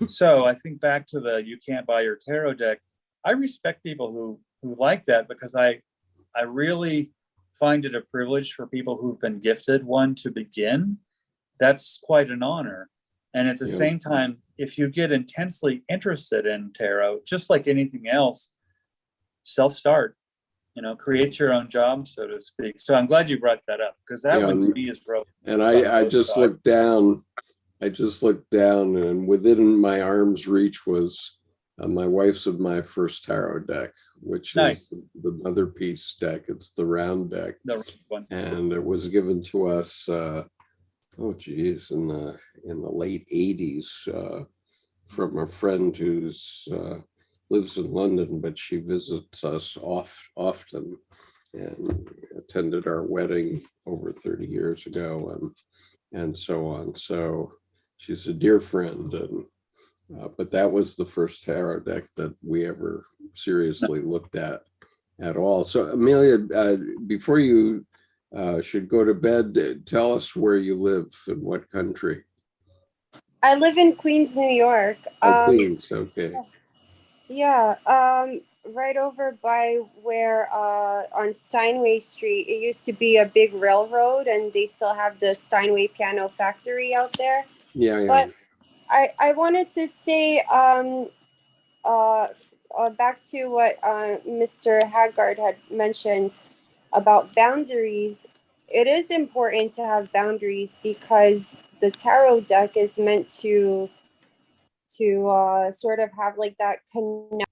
So I think back to the you can't buy your tarot deck. I respect people who like that, because I really find it a privilege for people who've been gifted one to begin. That's quite an honor. And at the same time, if you get intensely interested in tarot, just like anything else, self-start, create your own job, so to speak. So I'm glad you brought that up, because that one to me is real. And I just looked down. And within my arm's reach was my wife's of my first tarot deck, which is the Mother Peace deck. It's the round deck. The round one. And it was given to us, in the late 80s, from a friend who's lives in London, but she visits us often, and attended our wedding over 30 years ago, and so on. So she's a dear friend, and but that was the first tarot deck that we ever seriously looked at all. So Amelia, before you should go to bed, tell us where you live and what country. I live in Queens, New York. Queens, okay. Yeah, right over by where on Steinway Street, it used to be a big railroad, and they still have the Steinway Piano Factory out there. Yeah. But I wanted to say back to what Mr. Haggard had mentioned about boundaries. It is important to have boundaries, because the tarot deck is meant to sort of have like that connection.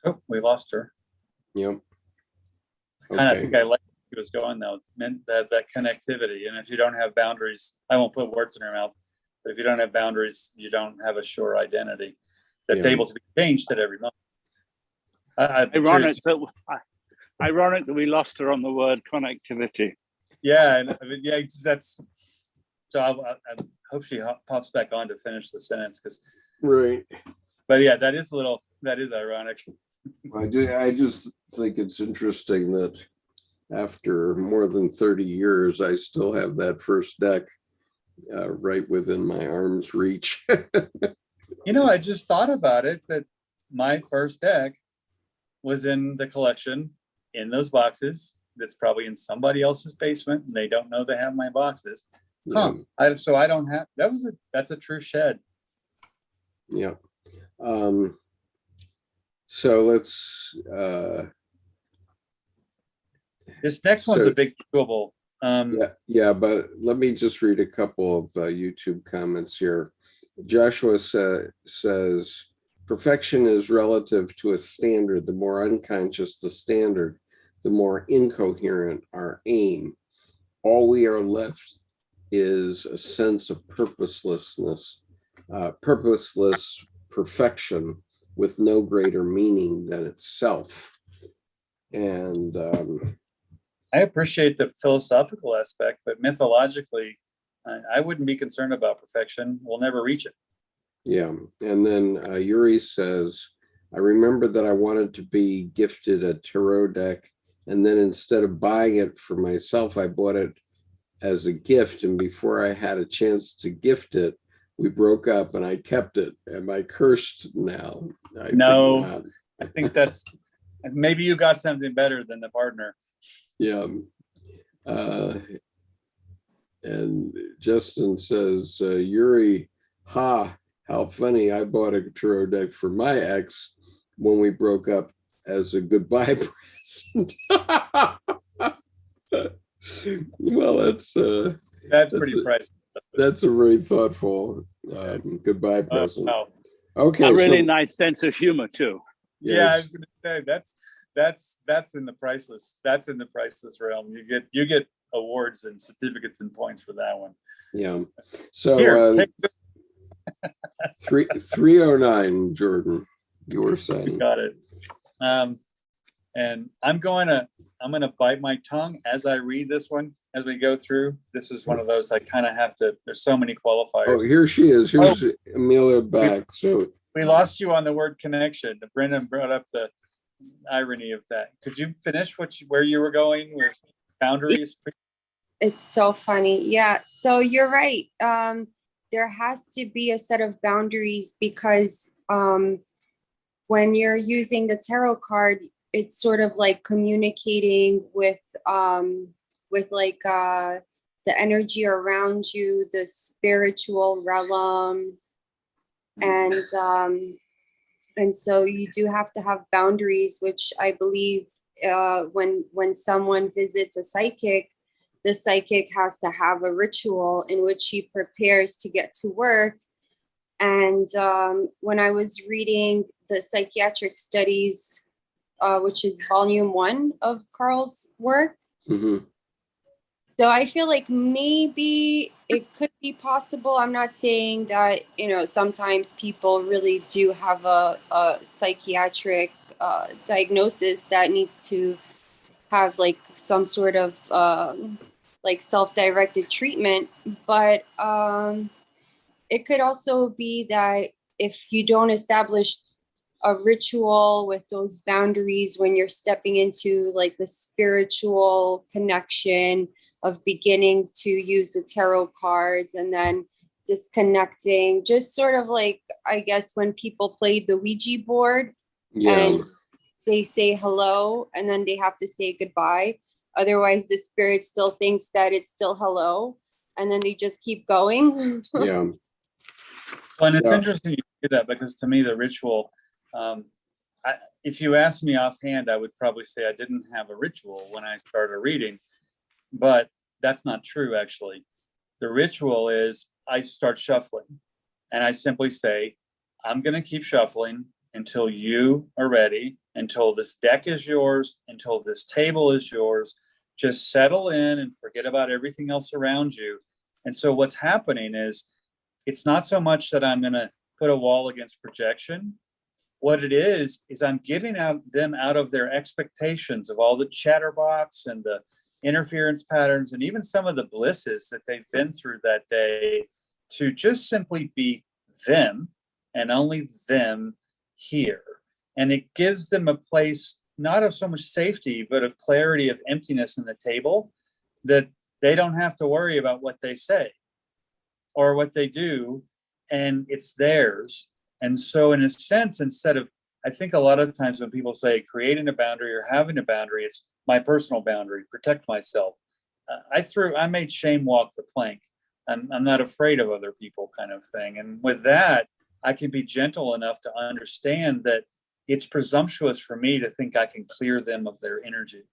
Oh, we lost her. Yep. I think I like where he was going, though. Meant that connectivity. And if you don't have boundaries, I won't put words in your mouth, but if you don't have boundaries, you don't have a sure identity that's able to be changed at every moment. Ironic that we lost her on the word connectivity. Yeah, and I mean, that's. So I hope she pops back on to finish the sentence, because Right. But yeah, that is ironic. I just think it's interesting that after more than 30 years, I still have that first deck right within my arm's reach. I just thought about it, that my first deck was in the collection in those boxes. That's probably in somebody else's basement, and they don't know they have my boxes. Yeah. So I don't have, that's a true shed. Yeah. So let's. This next one's a big trouble. Yeah, but let me just read a couple of YouTube comments here. Joshua says, perfection is relative to a standard. The more unconscious the standard, the more incoherent our aim. All we are left is a sense of purposelessness, purposeless perfection with no greater meaning than itself. And I appreciate the philosophical aspect, but mythologically, I wouldn't be concerned about perfection. We'll never reach it. Yeah. And then Yuri says, I remember that I wanted to be gifted a tarot deck. And then instead of buying it for myself, I bought it as a gift. And before I had a chance to gift it, we broke up and I kept it. Am I cursed now? No, I think that's, maybe you got something better than the partner. Yeah. And Justin says, Yuri, how funny. I bought a tarot deck for my ex when we broke up as a goodbye present. Well, that's pretty priceless. That's a very thoughtful goodbye present. Wow. Okay. A really nice sense of humor too. Yes. Yeah, I was going to say that's in the priceless. That's in the priceless realm. You get awards and certificates and points for that one. Yeah. So Here, 309, Jordan, you were saying. Got it. And I'm gonna bite my tongue as I read this one as we go through. This is one of those I kind of have to. There's so many qualifiers. Oh, here she is. Here's Amelia back. So we lost you on the word connection. Brendan brought up the irony of that. Could you finish where you were going with boundaries? It's so funny. Yeah. So you're right. There has to be a set of boundaries because when you're using the tarot card, it's sort of like communicating with like the energy around you, the spiritual realm, and so you do have to have boundaries, which I believe when someone visits a psychic, the psychic has to have a ritual in which he prepares to get to work. And when I was reading the psychiatric studies, which is volume 1 of Carl's work. Mm-hmm. So I feel like maybe it could be possible. I'm not saying that, sometimes people really do have a psychiatric diagnosis that needs to have like some sort of like self-directed treatment. But it could also be that if you don't establish a ritual with those boundaries when you're stepping into like the spiritual connection of beginning to use the tarot cards and then disconnecting, just sort of like, I guess, when people play the Ouija board and they say hello and then they have to say goodbye. Otherwise, the spirit still thinks that it's still hello, and then they just keep going. Yeah. Well, and it's interesting you do that because to me, the ritual, if you ask me offhand, I would probably say I didn't have a ritual when I started reading, but that's not true, actually. The ritual is I start shuffling and I simply say, I'm going to keep shuffling until you are ready, until this deck is yours, until this table is yours. Just settle in and forget about everything else around you. And so what's happening is it's not so much that I'm going to put a wall against projection. What it is I'm getting them out of their expectations of all the chatterbox and the interference patterns and even some of the blisses that they've been through that day to just simply be them and only them here. And it gives them a place, not of so much safety, but of clarity, of emptiness in the table, that they don't have to worry about what they say or what they do, and it's theirs. And so in a sense, instead of, I think a lot of times when people say creating a boundary or having a boundary, it's my personal boundary, protect myself. I made shame walk the plank. I'm not afraid of other people, kind of thing. And with that, I can be gentle enough to understand that it's presumptuous for me to think I can clear them of their energy.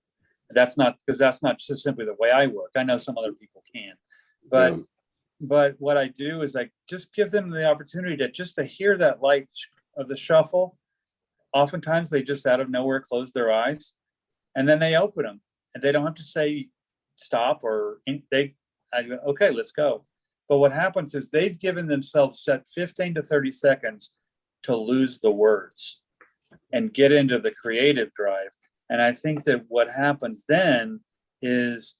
That's not just simply the way I work. I know some other people can, but what I do is I just give them the opportunity to hear that light of the shuffle. Oftentimes they just out of nowhere close their eyes, and then they open them, and they don't have to say stop or I go, okay, let's go. But what happens is they've given themselves set 15 to 30 seconds to lose the words and get into the creative drive. And I think that what happens then is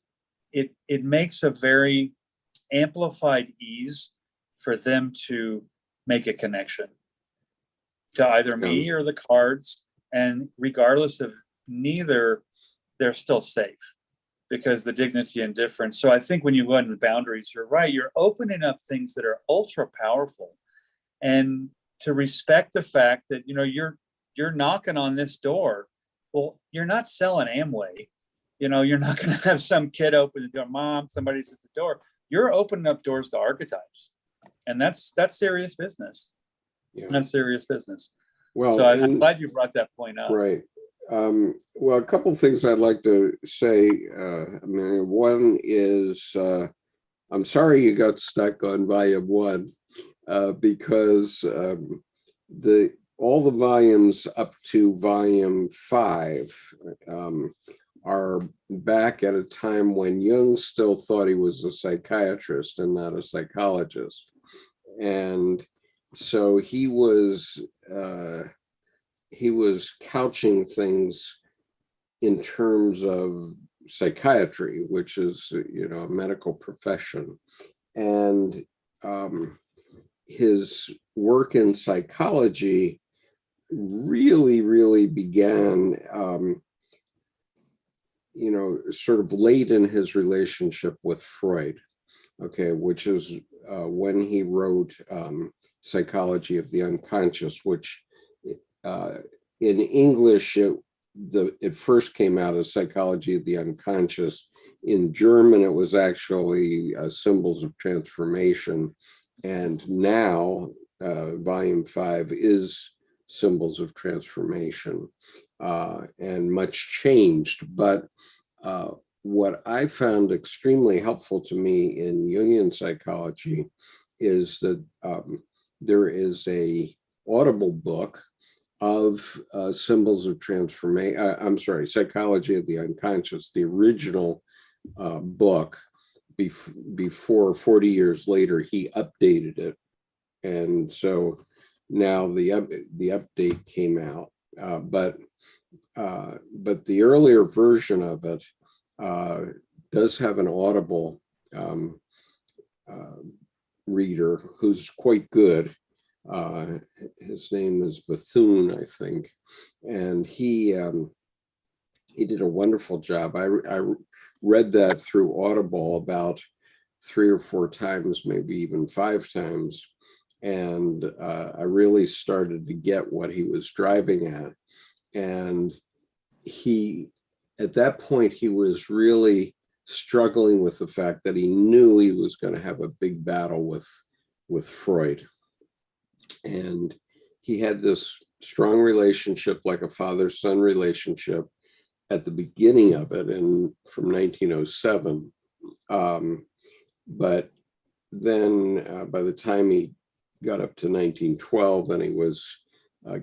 it makes a very amplified ease for them to make a connection to either me or the cards. And regardless of neither, they're still safe, because the dignity and difference. So I think when you go into boundaries, you're right, you're opening up things that are ultra powerful, and to respect the fact that, you're knocking on this door. Well, you're not selling Amway. You're not going to have some kid open the door, mom, somebody's at the door. You're opening up doors to archetypes. And that's serious business. Yeah. That's serious business. Well, so I'm glad you brought that point up. Right. Well, a couple of things I'd like to say. One is, I'm sorry you got stuck on volume 1, because all the volumes up to volume 5 are back at a time when Jung still thought he was a psychiatrist and not a psychologist. And so he was couching things in terms of psychiatry, which is, a medical profession. And his work in psychology really began, sort of late in his relationship with Freud, which is when he wrote Psychology of the Unconscious, which in English, it first came out as Psychology of the Unconscious. In German, it was actually Symbols of Transformation. And now, volume 5 is Symbols of Transformation, and much changed. But what I found extremely helpful to me in Jungian psychology is that there is a audible book of Symbols of Transformation, Psychology of the Unconscious, the original book. Before 40 years later, he updated it. And so now the update came out, but the earlier version of it does have an audible reader who's quite good. His name is Bethune, I think, and he did a wonderful job. I read that through Audible about 3 or 4 times, maybe even 5 times. And I really started to get what he was driving at. And at that point, he was really struggling with the fact that he knew he was going to have a big battle with Freud. And he had this strong relationship, like a father-son relationship, at the beginning of it, and from 1907. But then by the time he got up to 1912, and he was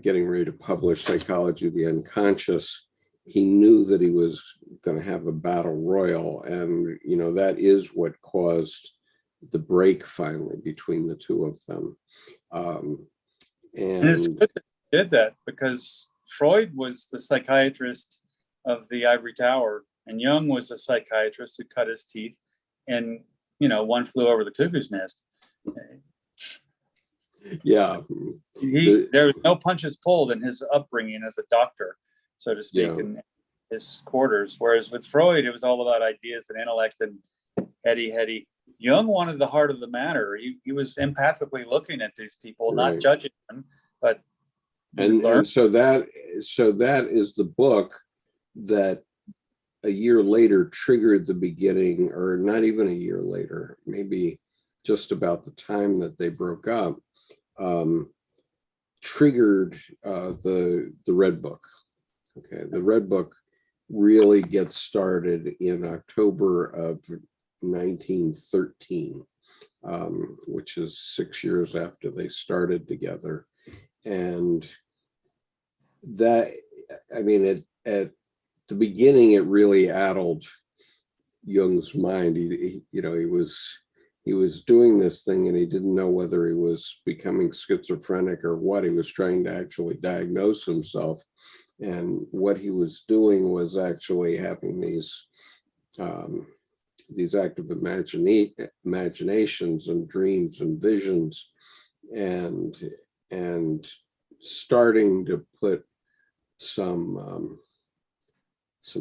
getting ready to publish Psychology of the Unconscious, he knew that he was going to have a battle royal. And, that is what caused the break finally between the two of them. And it's good that he did that, because Freud was the psychiatrist of the ivory tower, and Jung was a psychiatrist who cut his teeth, and One Flew Over the Cuckoo's Nest. Yeah. There was no punches pulled in his upbringing as a doctor, so to speak, Yeah. in his quarters. Whereas with Freud, it was all about ideas and intellect and heady. Jung wanted the heart of the matter. He was empathically looking at these people, not Right. judging them, but and so that is the book that a year later triggered the beginning, or not even a year later, maybe just about the time that they broke up, triggered the Red Book. Okay, the Red Book really gets started in October of 1913, which is 6 years after they started together. And that, I mean, at the beginning, it really addled Jung's mind. He was doing this thing and he didn't know whether he was becoming schizophrenic or what. He was trying to actually diagnose himself. And what he was doing was actually having these active imaginations and dreams and visions, and starting to put some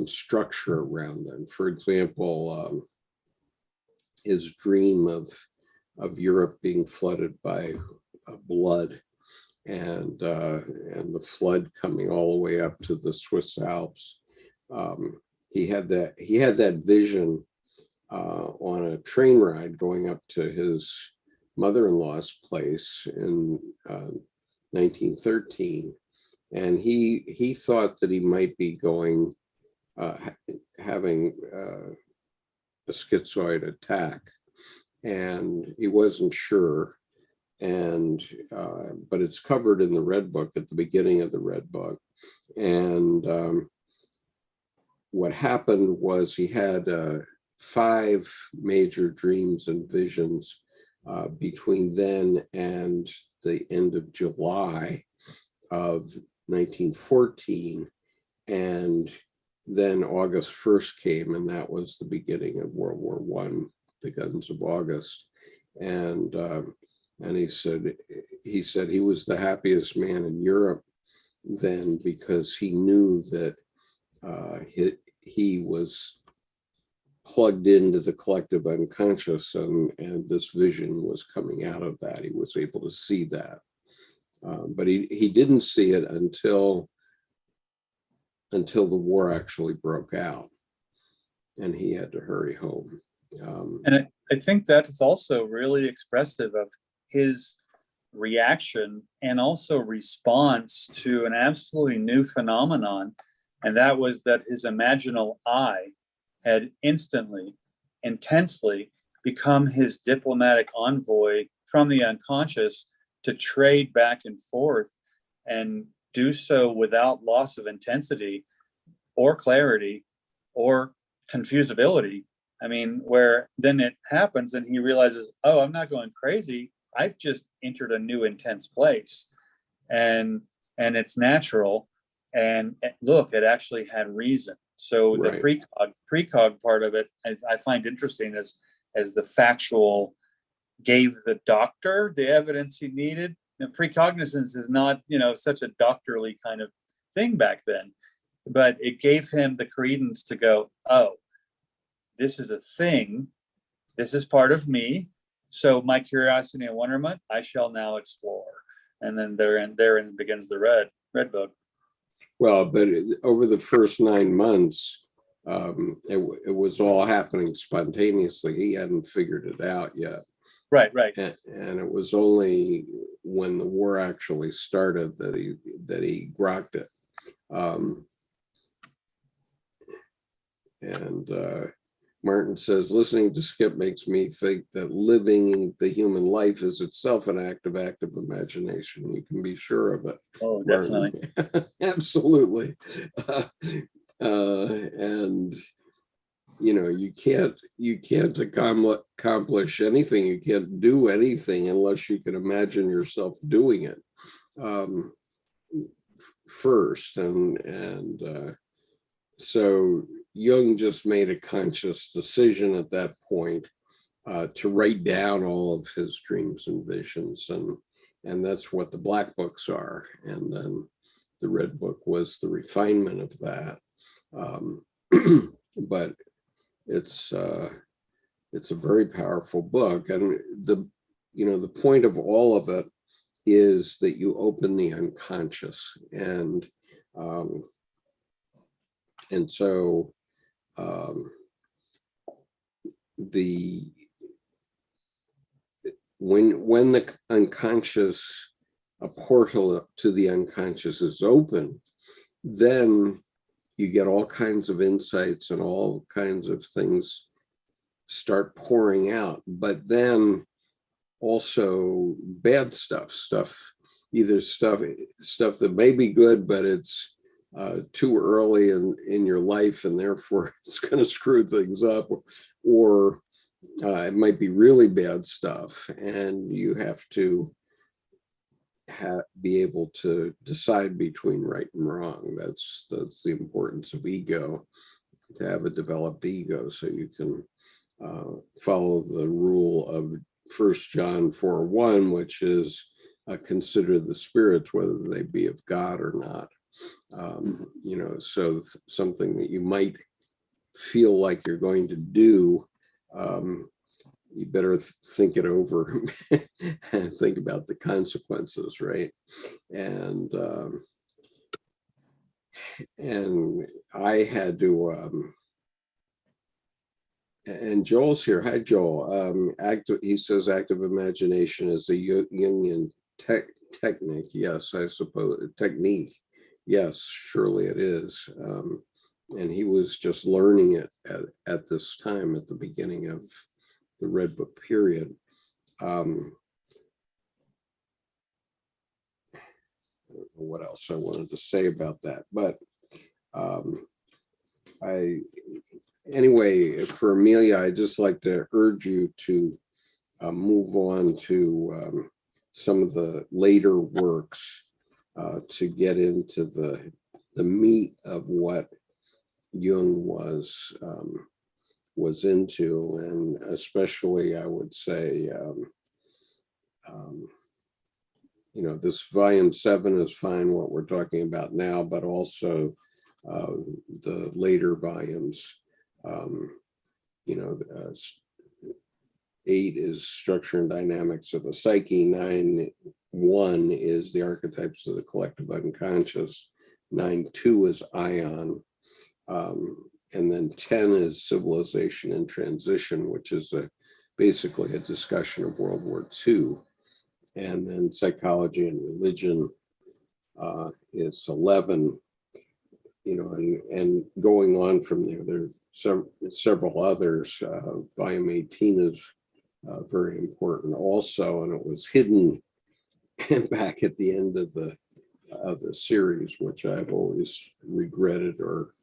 structure around them. For example, his dream of Europe being flooded by blood, and the flood coming all the way up to the Swiss Alps. He had that vision on a train ride going up to his mother-in-law's place in 1913, and he thought that he might be having a schizoid attack, and he wasn't sure. And but it's covered in the Red Book at the beginning of the Red Book. And what happened was he had 5 major dreams and visions between then and the end of July of 1914. And then August 1st came, and that was the beginning of World War I, the Guns of August. And he said he was the happiest man in Europe then, because he knew that he was plugged into the collective unconscious, and this vision was coming out of that. He was able to see that, but he didn't see it until the war actually broke out, and he had to hurry home. And I think that is also really expressive of his reaction and also response to an absolutely new phenomenon. And that was that his imaginal I had instantly, intensely become his diplomatic envoy from the unconscious to trade back and forth, and do so without loss of intensity or clarity or confusability. I mean, where then it happens and he realizes, oh, I'm not going crazy. I've just entered a new intense place, and it's natural. And look, it actually had reason. So right. The precog part of it, as I find interesting, as the factual gave the doctor the evidence he needed. And precognizance is not, such a doctorly kind of thing back then, but it gave him the credence to go, oh, this is a thing. This is part of me. So my curiosity and wonderment, I shall now explore. And then therein begins the Red Book. Well, but over the first 9 months, it was all happening spontaneously. He hadn't figured it out yet. Right. And it was only when the war actually started that he grokked it. Martin says, listening to Skip makes me think that living the human life is itself an act of active imagination. You can be sure of it. Oh, definitely. Absolutely. And you can't accomplish anything. You can't do anything unless you can imagine yourself doing it first. And so Jung just made a conscious decision at that point to write down all of his dreams and visions, And that's what the black books are. And then the red book was the refinement of that. But it's a very powerful book. And the point of all of it is that you open the unconscious. And so when the unconscious, a portal to the unconscious is open, then you get all kinds of insights and all kinds of things start pouring out. But then also bad stuff, either stuff that may be good, but it's too early in your life, and therefore it's going to screw things up, or it might be really bad stuff, and you have to be able to decide between right and wrong. That's the importance of ego, to have a developed ego, so you can follow the rule of 1 John 4:1, which is consider the spirits, whether they be of God or not. So something that you might feel like you're going to do, you better think it over and think about the consequences, right? And I had to, and Joel's here. Hi, Joel. He says active imagination is a Jungian technique. Yes, I suppose. Technique. Yes, surely it is. And he was just learning it at this time, at the beginning of the Red Book period. I don't know what else I wanted to say about that, but anyway, for Amelia, I just like to urge you to move on to some of the later works to get into the meat of what Jung was into, and especially I would say, this volume 7 is fine, what we're talking about now, but also the later volumes. 8 is structure and dynamics of the psyche. 9:1 is the archetypes of the collective unconscious. 9:2 is ion. And then 10 is civilization and transition, which is basically a discussion of World War II. And then psychology and religion is 11. And going on from there, there are several others. Volume 18 is very important also, and it was hidden back at the end of the series, which I've always regretted or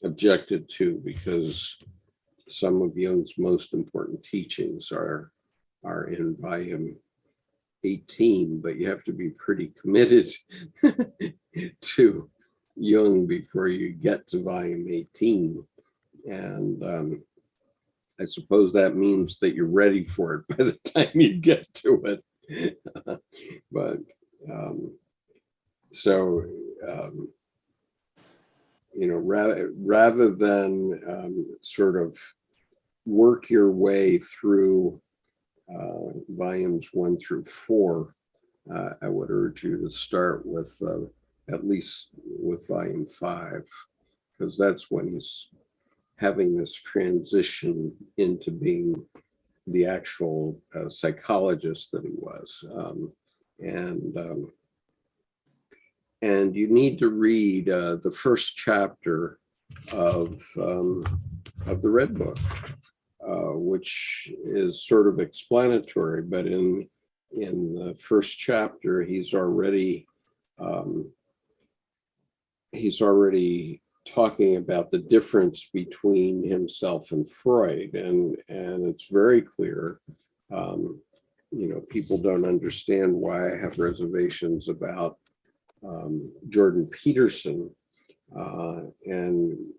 objected to, because some of Jung's most important teachings are in volume 18, but you have to be pretty committed to Jung before you get to volume 18. And I suppose that means that you're ready for it by the time you get to it. But rather than sort of work your way through volumes 1 through 4, I would urge you to start with at least with volume 5, because that's when he's having this transition into being the actual psychologist that he was. And you need to read the first chapter of the Red Book, which is sort of explanatory, but in the first chapter, he's already talking about the difference between himself and Freud, and it's very clear. People don't understand why I have reservations about Jordan Peterson, and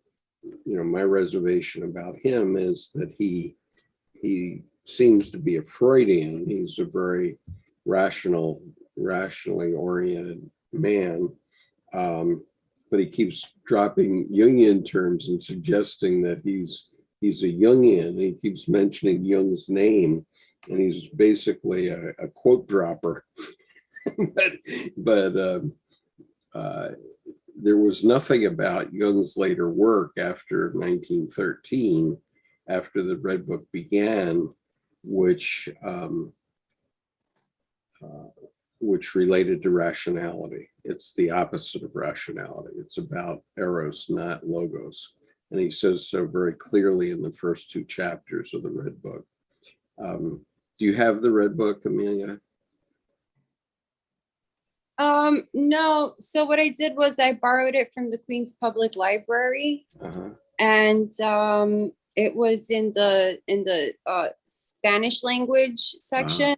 my reservation about him is that he seems to be a Freudian. He's a very rationally oriented man. But he keeps dropping Jungian terms and suggesting that he's a Jungian. He keeps mentioning Jung's name, and he's basically a quote dropper. but there was nothing about Jung's later work after 1913, after the Red Book began, which related to rationality. It's the opposite of rationality. It's about eros, not logos. And he says so very clearly in the first 2 chapters of the Red Book. Do you have the Red Book, Amelia? No. So what I did was I borrowed it from the Queens Public Library, and it was in the Spanish language section.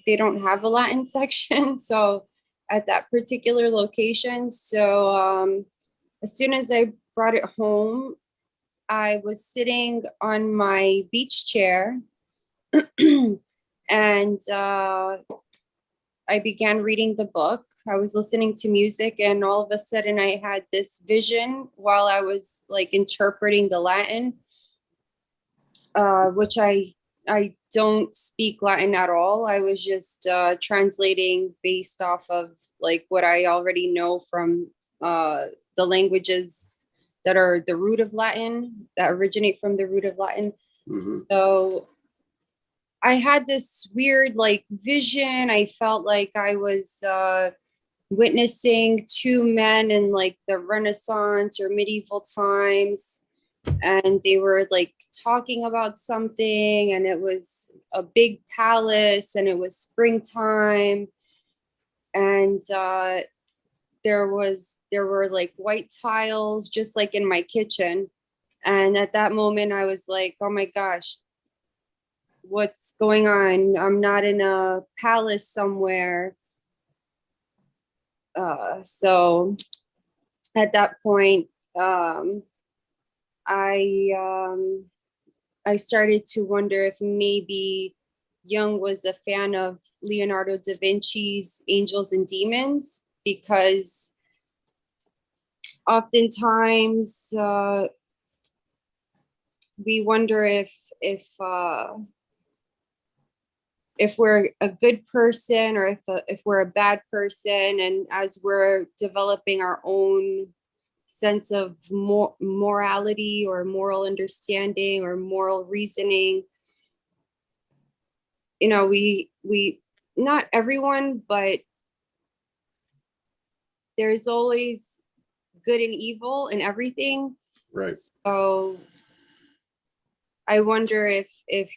They don't have a Latin section, so at that particular location. So as soon as I brought it home, I was sitting on my beach chair, and I began reading the book. I was listening to music, and all of a sudden I had this vision while I was like interpreting the Latin, which I don't speak Latin at all. I was just translating based off of like what I already know from the languages that are the root of Latin, that originate from the root of Latin. So I had this weird like vision. I felt like I was witnessing 2 men in like the Renaissance or medieval times, and they were like talking about something, and it was a big palace, and it was springtime, and there were like white tiles just like in my kitchen. And at that moment I was like, oh my gosh, what's going on? I'm not in a palace somewhere. So at that point, I started to wonder if maybe Jung was a fan of Leonardo da Vinci's Angels and Demons, because oftentimes we wonder if we're a good person or if we're a bad person, and as we're developing our own sense of morality or moral understanding or moral reasoning, you know, we not everyone, but there's always good and evil in everything. Right. So I wonder if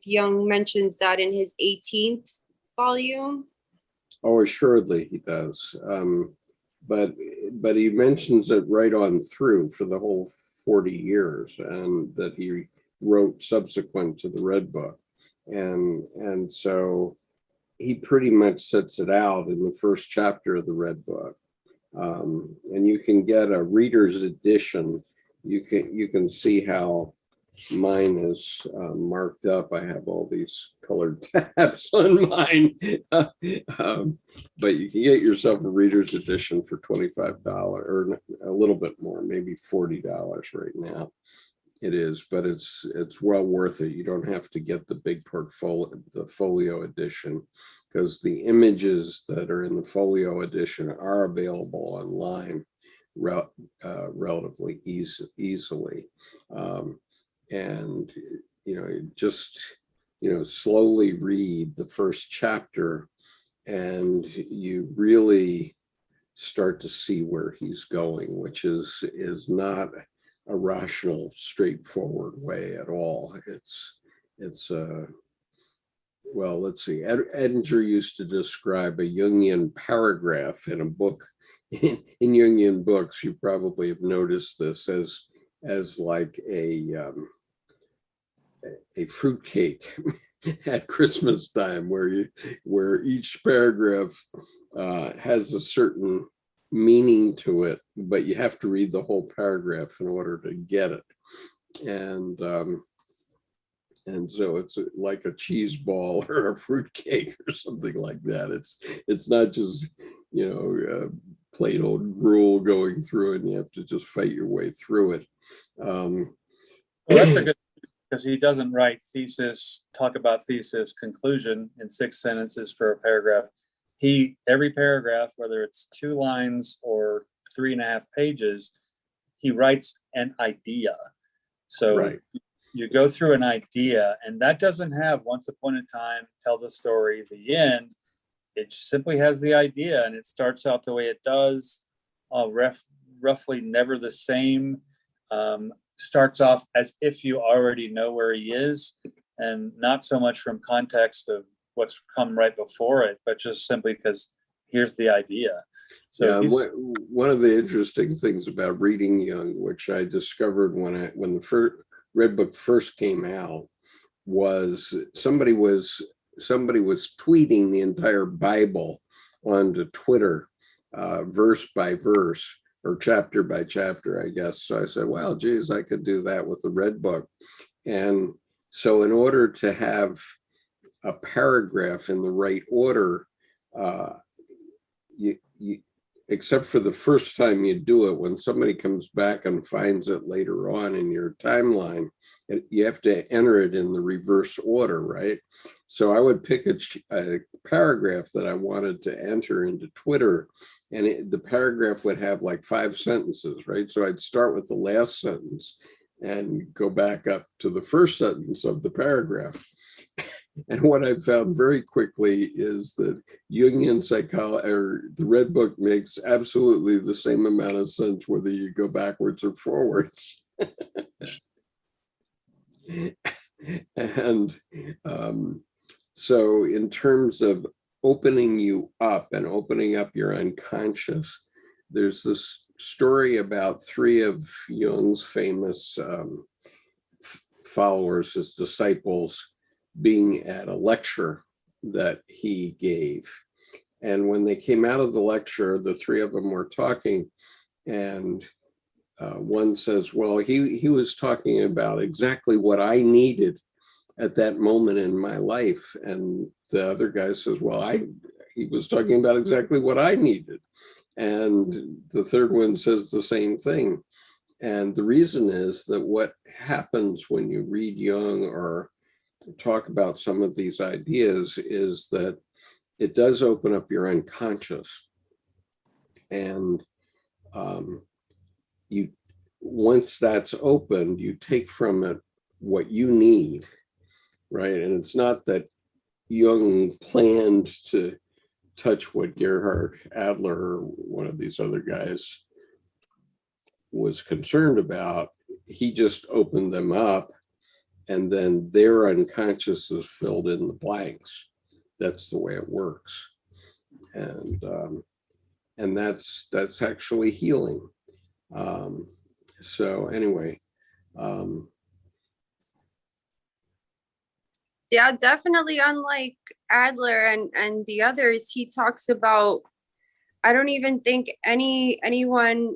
Jung mentions that in his 18th volume. Oh, assuredly he does. But he mentions it right on through for the whole 40 years, and that he wrote subsequent to the Red Book. And so he pretty much sets it out in the first chapter of the Red Book. And you can get a reader's edition. You can see how mine is marked up. I have all these colored tabs on mine. But you can get yourself a reader's edition for $25 or a little bit more, maybe $40 right now. It is, but it's well worth it. You don't have to get the big portfolio, the folio edition, because the images that are in the folio edition are available online relatively easily. And just slowly read the first chapter, and you really start to see where he's going, which is not a rational, straightforward way at all. It's well, let's see. Edinger used to describe a Jungian paragraph in a book. In Jungian books, you probably have noticed this as like a fruitcake at Christmas time, where each paragraph has a certain meaning to it, but you have to read the whole paragraph in order to get it. And And so it's like a cheese ball or a fruit cake or something like that. It's not just, plain old gruel going through it, and you have to just fight your way through it. Well, that's a good, because he doesn't write thesis, talk about thesis, conclusion in 6 sentences for a paragraph. Every paragraph, whether it's 2 lines or 3.5 pages, he writes an idea. So Right. You go through an idea, and that doesn't have once upon a time, tell the story, the end. It simply has the idea, and it starts out the way it does, roughly never the same. Starts off as if you already know where he is, and not so much from context of what's come right before it, but just simply because here's the idea. So one of the interesting things about reading Jung, which I discovered when the first Red Book first came out, was somebody was tweeting the entire Bible onto Twitter, verse by verse or chapter by chapter, I guess. So I said, well, geez, I could do that with the Red Book. And so in order to have a paragraph in the right order, you except for the first time you do it, when somebody comes back and finds it later on in your timeline, you have to enter it in the reverse order, right? So I would pick a paragraph that I wanted to enter into Twitter, and the paragraph would have like 5 sentences, right? So I'd start with the last sentence and go back up to the first sentence of the paragraph. And what I found very quickly is that Jungian psychology, or the Red Book, makes absolutely the same amount of sense whether you go backwards or forwards. And so in terms of opening you up and opening up your unconscious, there's this story about 3 of Jung's famous followers, his disciples, being at a lecture that he gave. And when they came out of the lecture, the 3 of them were talking, and one says, well, he was talking about exactly what I needed at that moment in my life. And the other guy says, well, he was talking about exactly what I needed. And the third one says the same thing. And the reason is that what happens when you read Jung or talk about some of these ideas is that it does open up your unconscious, and you, once that's opened, you take from it what you need, right? And it's not that Jung planned to touch what Gerhard Adler or one of these other guys was concerned about. He just opened them up, and then their unconscious is filled in the blanks. That's the way it works. And that's actually healing. So anyway. Yeah, definitely. Unlike Adler and the others, he talks about, I don't even think anyone,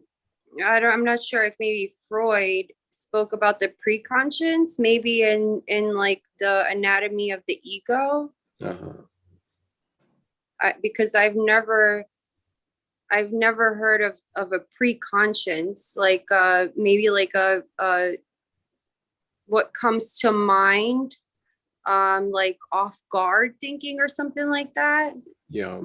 I'm not sure if maybe Freud spoke about the preconscious, maybe in like the anatomy of the ego. Because I've never heard of a preconscious, like maybe like a what comes to mind, like off guard thinking or something like that. Yeah.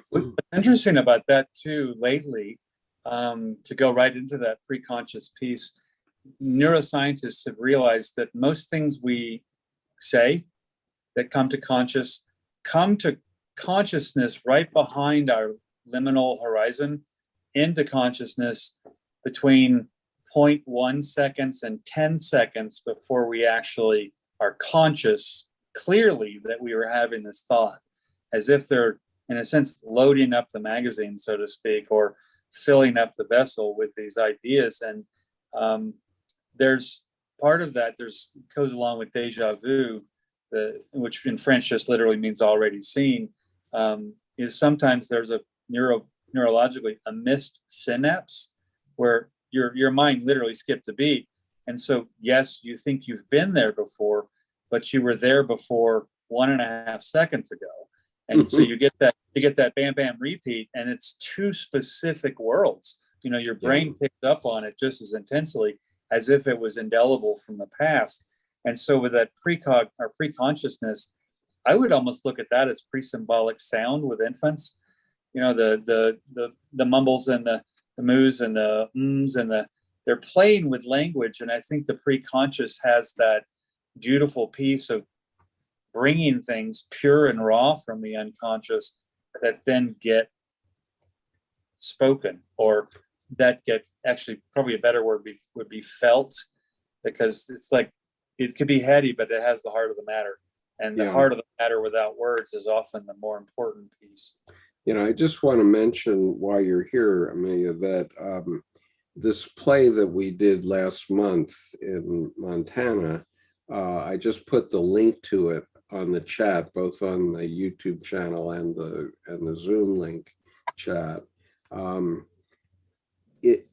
What's interesting about that too lately, to go right into that preconscious piece, neuroscientists have realized that most things we say that come to consciousness right behind our liminal horizon, into consciousness between 0.1 seconds and 10 seconds before we actually are conscious clearly that we were having this thought, as if they're, in a sense, loading up the magazine, so to speak, or filling up the vessel with these ideas. And there's part of that, goes along with deja vu, which in French just literally means already seen, is sometimes there's a neurologically a missed synapse where your mind literally skipped a beat, And so, yes, you think you've been there before, but you were there before 1.5 seconds ago. And so you get that bam, bam, repeat, and it's two specific worlds. Your brain picked up on it just as intensely as if it was indelible from the past. And so with that pre-consciousness, I would almost look at that as pre-symbolic sound with infants. The mumbles and the moos and the ums and they're playing with language. And I think the pre-conscious has that beautiful piece of bringing things pure and raw from the unconscious that then get spoken, or that get, actually probably a better word would be felt, because it's like, it could be heady, but it has the heart of the matter. And the heart of the matter without words is often the more important piece. I just want to mention while you're here, Amelia, that this play that we did last month in Montana, I just put the link to it on the chat, both on the YouTube channel and the Zoom link chat. It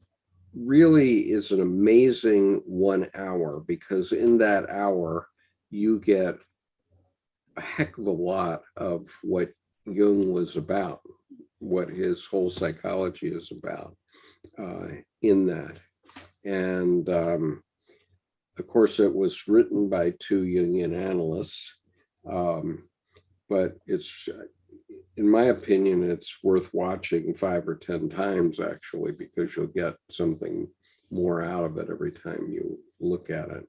really is an amazing 1 hour, because in that hour you get a heck of a lot of what Jung was about, what his whole psychology is about in that. And of course, it was written by 2 Jungian analysts, but it's, in my opinion, it's worth watching 5 or 10 times, actually, because you'll get something more out of it every time you look at it.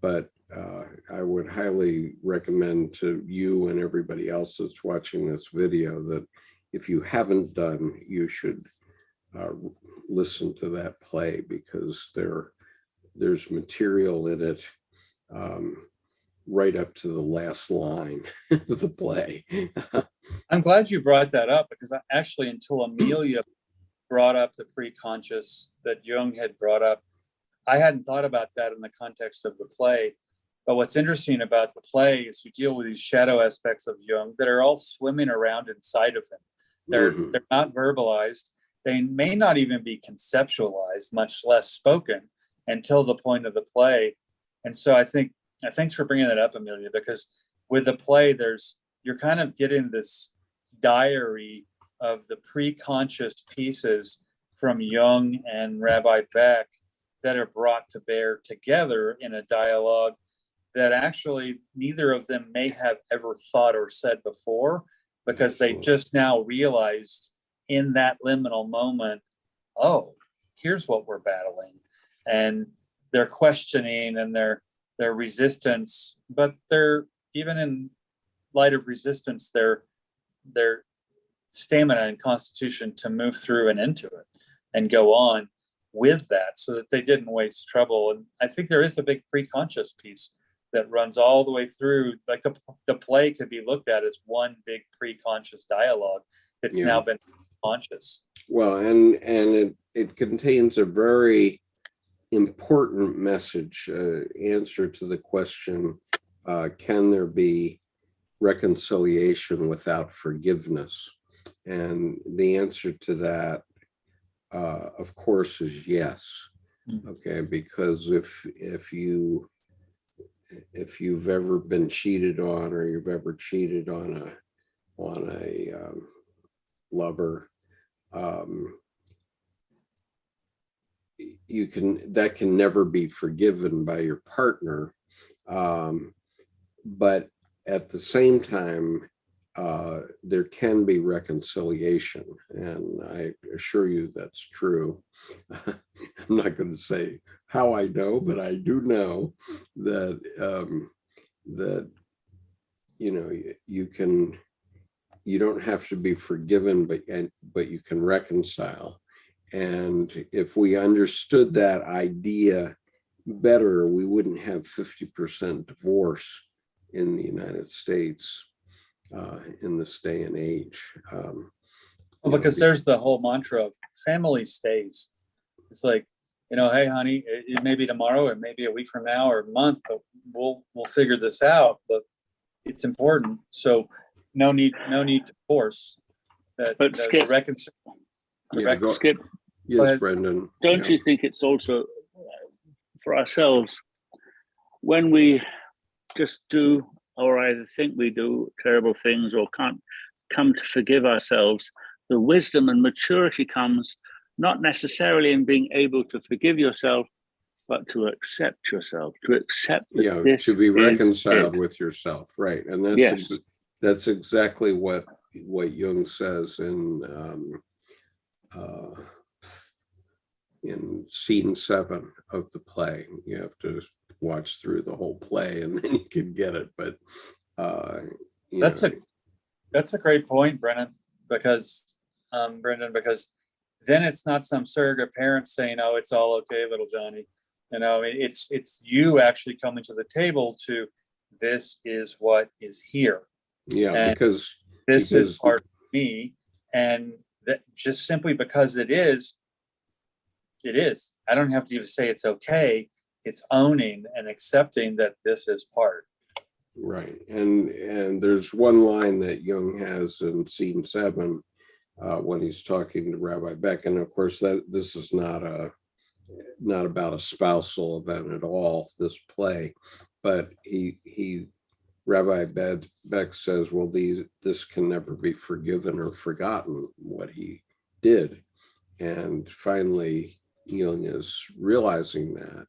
But I would highly recommend to you and everybody else that's watching this video that if you haven't done, you should listen to that play, because there's material in it right up to the last line of the play. I'm glad you brought that up, because actually, until Amelia brought up the pre-conscious that Jung had brought up, I hadn't thought about that in the context of the play. But what's interesting about the play is you deal with these shadow aspects of Jung that are all swimming around inside of him. They're not verbalized. They may not even be conceptualized, much less spoken, until the point of the play. And so I think, thanks for bringing that up, Amelia, because with the play, you're kind of getting this diary of the pre-conscious pieces from Jung and Rabbi Beck that are brought to bear together in a dialogue that actually neither of them may have ever thought or said before, because they just now realized in that liminal moment, oh, here's what we're battling. And they're questioning and their resistance, but they're, even in light of resistance, their stamina and constitution to move through and into it and go on with that, so that they didn't waste trouble. And I think there is a big pre-conscious piece that runs all the way through. Like the play could be looked at as one big pre-conscious dialogue that's now been conscious. Well, and it contains a very important message, answer to the question, can there be reconciliation without forgiveness? And the answer to that, of course, is yes. Okay, because if you've ever been cheated on, or you've ever cheated on a lover, that can never be forgiven by your partner, but at the same time, there can be reconciliation, and I assure you that's true. I'm not going to say how I know, but I do know that you don't have to be forgiven, but you can reconcile. And if we understood that idea better, we wouldn't have 50% divorce in the United States in this day and age. Because there's the whole mantra of family stays. It's like, hey, honey, it may be tomorrow, it may be a week from now or a month, but we'll figure this out. But it's important, so no need to force that. But Skip, Skip. Yes, Brendan. Don't you think it's also for ourselves when we just do, or either think we do terrible things or can't come to forgive ourselves. The wisdom and maturity comes not necessarily in being able to forgive yourself, but to accept yourself, to accept that this to be reconciled is with yourself, right? And that's exactly what Jung says in scene 7 of the play. You have to watch through the whole play and then you can get it. But that's a great point, Brendan, because because then it's not some surrogate parent saying, "Oh, it's all okay, little Johnny." It's you actually coming to the table to, this is what is here. Yeah, and because this is part of me, and that just simply because it is. I don't have to even say it's okay. It's owning and accepting that this is part. Right, and there's one line that Jung has in scene 7 when he's talking to Rabbi Beck, and of course that this is not about a spousal event at all, this play, but Rabbi Beck says, well, this can never be forgiven or forgotten, what he did. And finally, Jung is realizing that.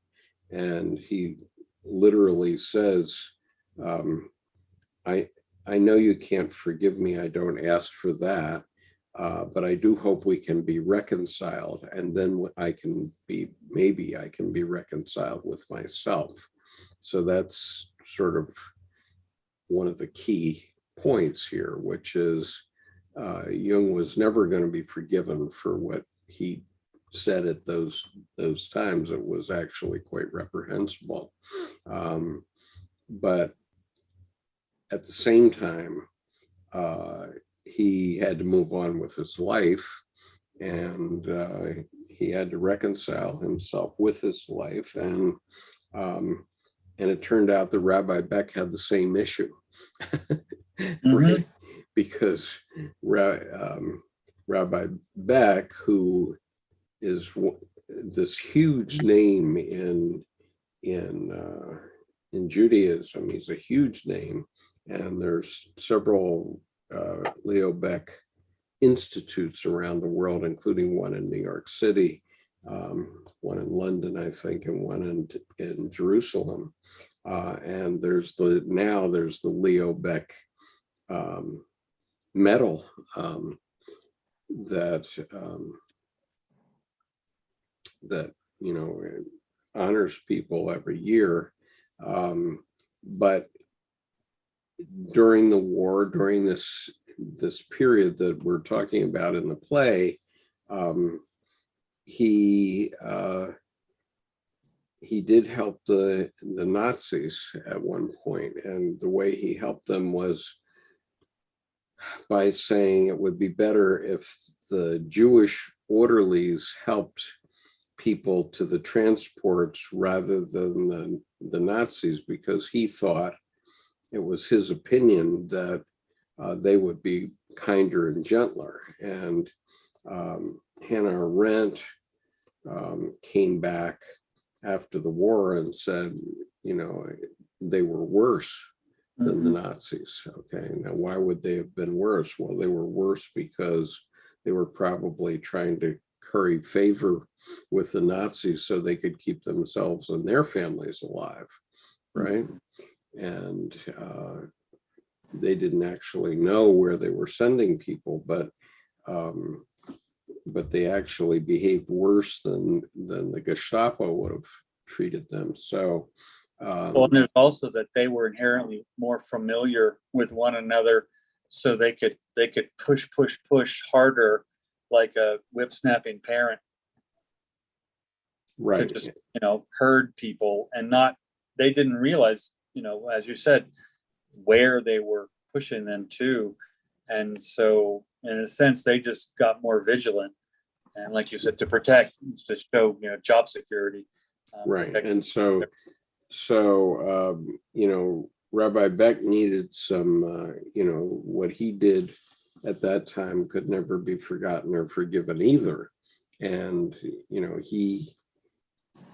And he literally says, I know you can't forgive me. I don't ask for that. But I do hope we can be reconciled. And then maybe I can be reconciled with myself. So that's sort of one of the key points here, which is Jung was never going to be forgiven for what he said at those times. It was actually quite reprehensible. But at the same time, he had to move on with his life, and he had to reconcile himself with his life. And it turned out that Rabbi Beck had the same issue, right? Because Rabbi Beck, who is this huge name in Judaism, he's a huge name, and there's several Leo Beck institutes around the world, including one in New York City, one in London, I think, and one in Jerusalem. And there's the Leo Beck medal that honors people every year. But during the war, during this period that we're talking about in the play, he did help the Nazis at one point, and the way he helped them was by saying it would be better if the Jewish orderlies helped people to the transports rather than the Nazis, because he thought, it was his opinion, that they would be kinder and gentler. And Hannah Arendt came back after the war and said, they were worse than the Nazis. Okay, now why would they have been worse? Well, they were worse because they were probably trying to curry favor with the Nazis so they could keep themselves and their families alive, right? And they didn't actually know where they were sending people, but they actually behaved worse than the Gestapo would have treated them. So, well, and there's also that they were inherently more familiar with one another, so they could push harder, like a whip-snapping parent, right? To just herd people, and they didn't realize, as you said, where they were pushing them to. And so in a sense, they just got more vigilant, and like you said, to protect, to show job security, right? And so Rabbi Beck needed some what he did at that time could never be forgotten or forgiven either. And he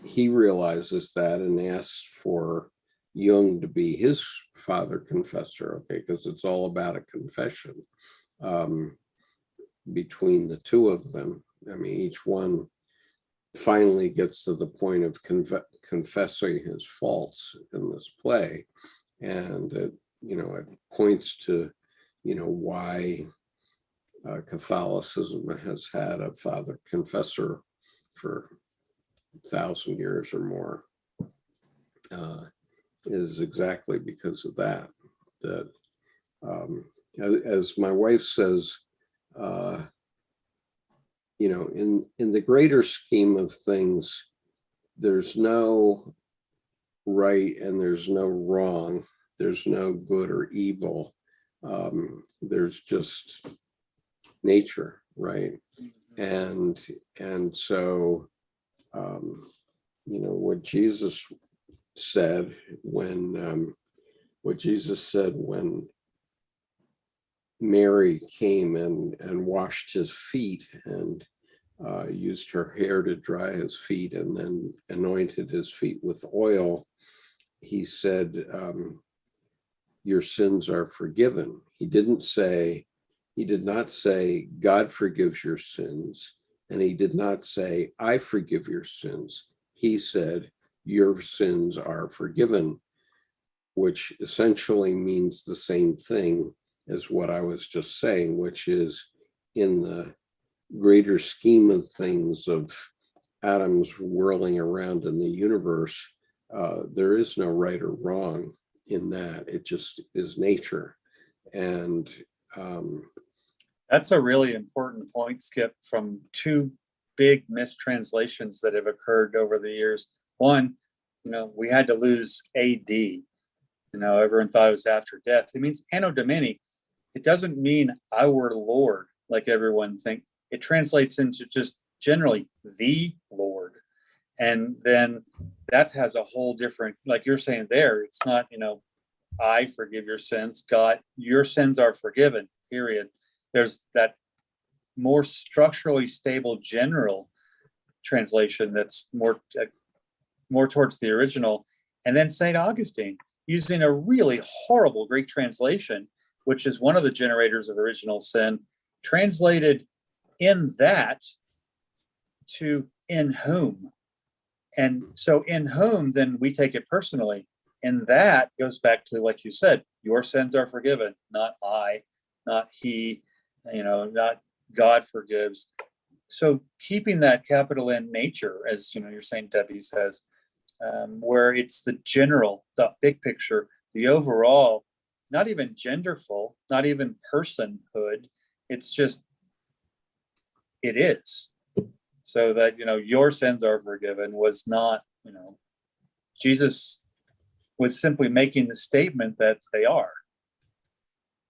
he realizes that and asks for Jung to be his father confessor, okay, because it's all about a confession between the two of them. I mean, each one finally gets to the point of confessing his faults in this play. And it, it points to, why Catholicism has had a father confessor for 1,000 years or more, is exactly because of that. That, as my wife says, in the greater scheme of things, there's no right and there's no wrong. There's no good or evil. There's just nature, right? And so, what Jesus said when Mary came and washed his feet and used her hair to dry his feet and then anointed his feet with oil, he said, your sins are forgiven. He did not say, God forgives your sins. And he did not say, I forgive your sins. He said, your sins are forgiven, which essentially means the same thing as what I was just saying, which is in the greater scheme of things of atoms whirling around in the universe, there is no right or wrong in that. It just is nature. And that's a really important point, Skip, from two big mistranslations that have occurred over the years. One, we had to lose AD. Everyone thought it was after death. It means Anno Domini. It doesn't mean our Lord, like everyone thinks. It translates into just generally the Lord. And then that has a whole different, like you're saying there, it's not, I forgive your sins. God, your sins are forgiven, period. There's that more structurally stable general translation that's more towards the original. And then St. Augustine, using a really horrible Greek translation, which is one of the generators of original sin, translated in that to in whom. And so in whom, then we take it personally. And that goes back to, like you said, your sins are forgiven, not I, not he, not God forgives. So keeping that capital N nature, as you're saying, Debbie says, where it's the general, the big picture, the overall, not even genderful, not even personhood. It's just, it is. So that, your sins are forgiven was not, Jesus was simply making the statement that they are,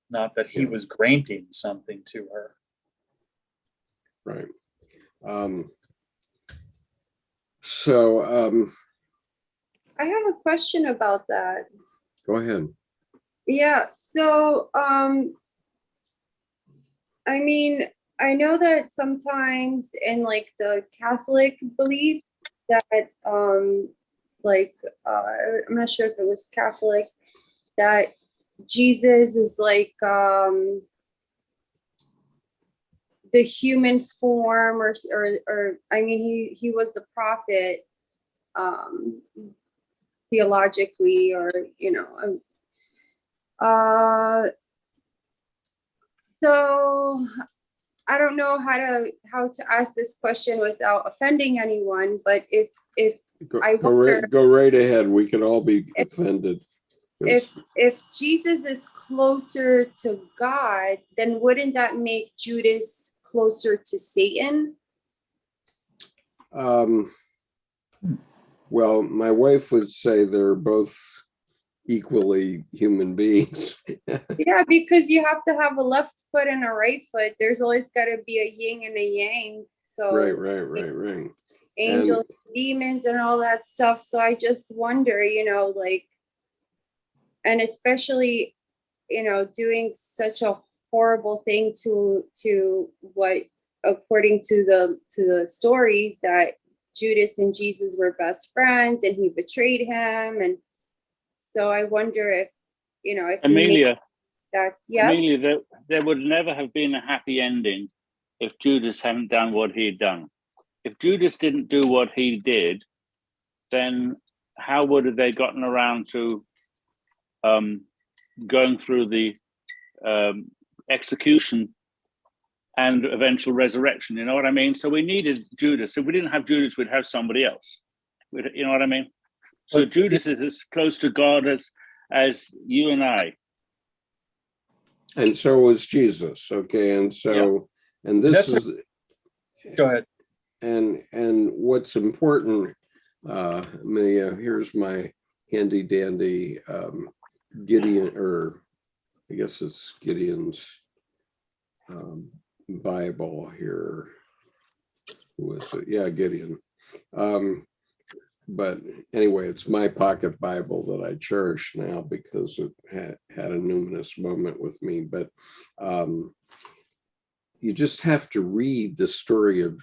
not that he was granting something to her. Right. I have a question about that. Go ahead. Yeah. So, I mean, I know that sometimes in like the Catholic belief that, I'm not sure if it was Catholic, that Jesus is like the human form, or I mean, he was the prophet theologically, or so I don't know how to ask this question without offending anyone, but if go right ahead. We can all be offended. If Jesus is closer to God, then wouldn't that make Judas closer to Satan? Well, my wife would say they're both equally human beings. Yeah, because you have to have a left foot and a right foot. There's always got to be a yin and a yang. So Right. Angels, demons, and all that stuff. So I just wonder, and especially, doing such a horrible thing to what, according to the stories, that Judas and Jesus were best friends and he betrayed him. And so I wonder if, if Amelia, that's, yes. Amelia, there would never have been a happy ending if Judas hadn't done what he'd done. If Judas didn't do what he did, then how would have they gotten around to going through the execution and eventual resurrection? You know what I mean? So we needed Judas. If we didn't have Judas, we'd have somebody else. You know what I mean? So Judas is as close to God as you and I. And so was Jesus. Okay. And so, and this is, go ahead. And what's important, Amelia, here's my handy dandy Gideon, or I guess it's Gideon's Bible here. Who is it? Yeah, Gideon. But anyway, it's my pocket Bible that I cherish now because it had a numinous moment with me. But you just have to read the story of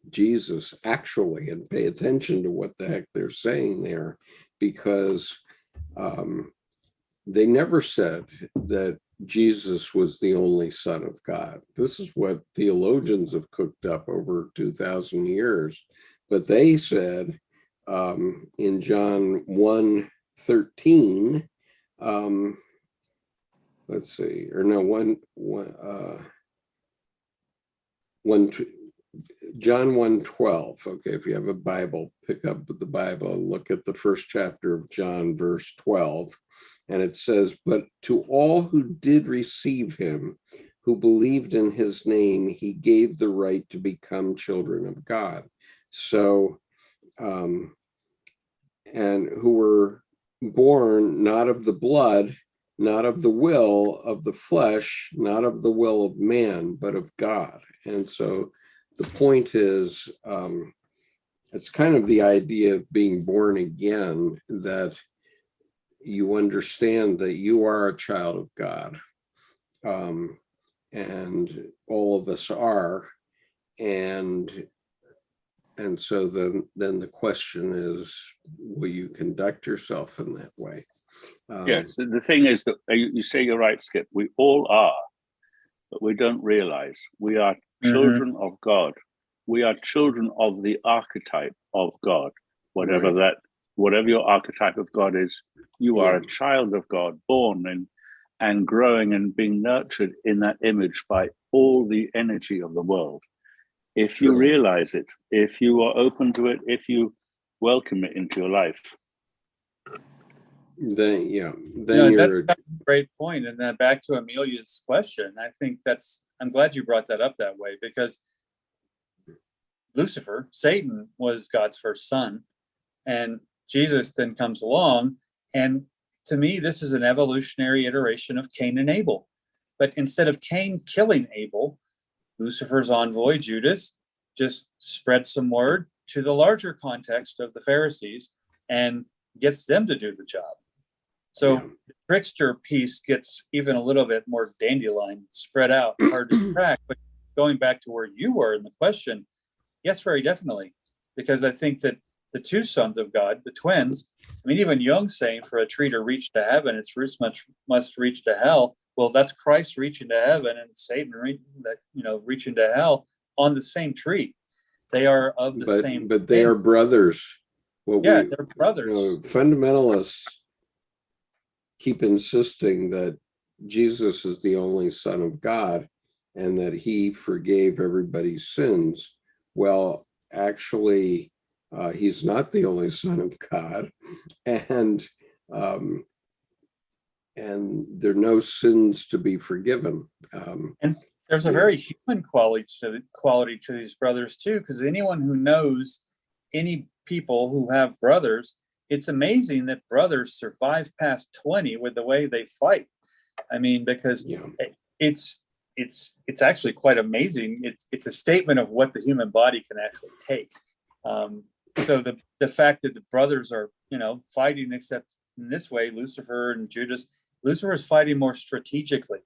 Jesus actually and pay attention to what the heck they're saying there, because they never said that Jesus was the only Son of God. This is what theologians have cooked up over 2,000 years. But they said in John 1:13, let's see, or no, John 1:12. Okay, if you have a Bible, pick up the Bible, look at the first chapter of John, verse 12. And it says, "But to all who did receive him, who believed in his name, he gave the right to become children of God." So, and who were born not of the blood, not of the will of the flesh, not of the will of man, but of God. And so the point is, it's kind of the idea of being born again, that you understand that you are a child of God, and all of us are, and so then the question is, will you conduct yourself in that way? Yes, the thing is that you say you're right, Skip. We all are, but we don't realize we are children of God. We are children of the archetype of God, whatever your archetype of God is. You are a child of God, born and growing and being nurtured in that image by all the energy of the world. If you realize it, if you are open to it, if you welcome it into your life. Then that's a great point. And then back to Amelia's question, I think I'm glad you brought that up that way, because Lucifer, Satan, was God's first son, and Jesus then comes along. And to me, this is an evolutionary iteration of Cain and Abel. But instead of Cain killing Abel, Lucifer's envoy, Judas, just spreads some word to the larger context of the Pharisees and gets them to do the job. So the trickster piece gets even a little bit more dandelion, spread out, hard to track. But going back to where you were in the question, yes, very definitely. Because I think that the two sons of God, the twins, I mean, even Jung saying for a tree to reach to heaven, its roots must reach to hell. Well, that's Christ reaching to heaven and Satan reaching to hell on the same tree. They are of the same. But they are brothers. They're brothers. Fundamentalists keep insisting that Jesus is the only Son of God and that he forgave everybody's sins. Well, actually, he's not the only Son of God, and there are no sins to be forgiven. And there's a very human quality to these brothers too, because anyone who knows any people who have brothers, it's amazing that brothers survive past 20 with the way they fight. I mean, because it's actually quite amazing. It's a statement of what the human body can actually take. So the fact that the brothers are, fighting, except in this way, Lucifer and Judas, Lucifer is fighting more strategically,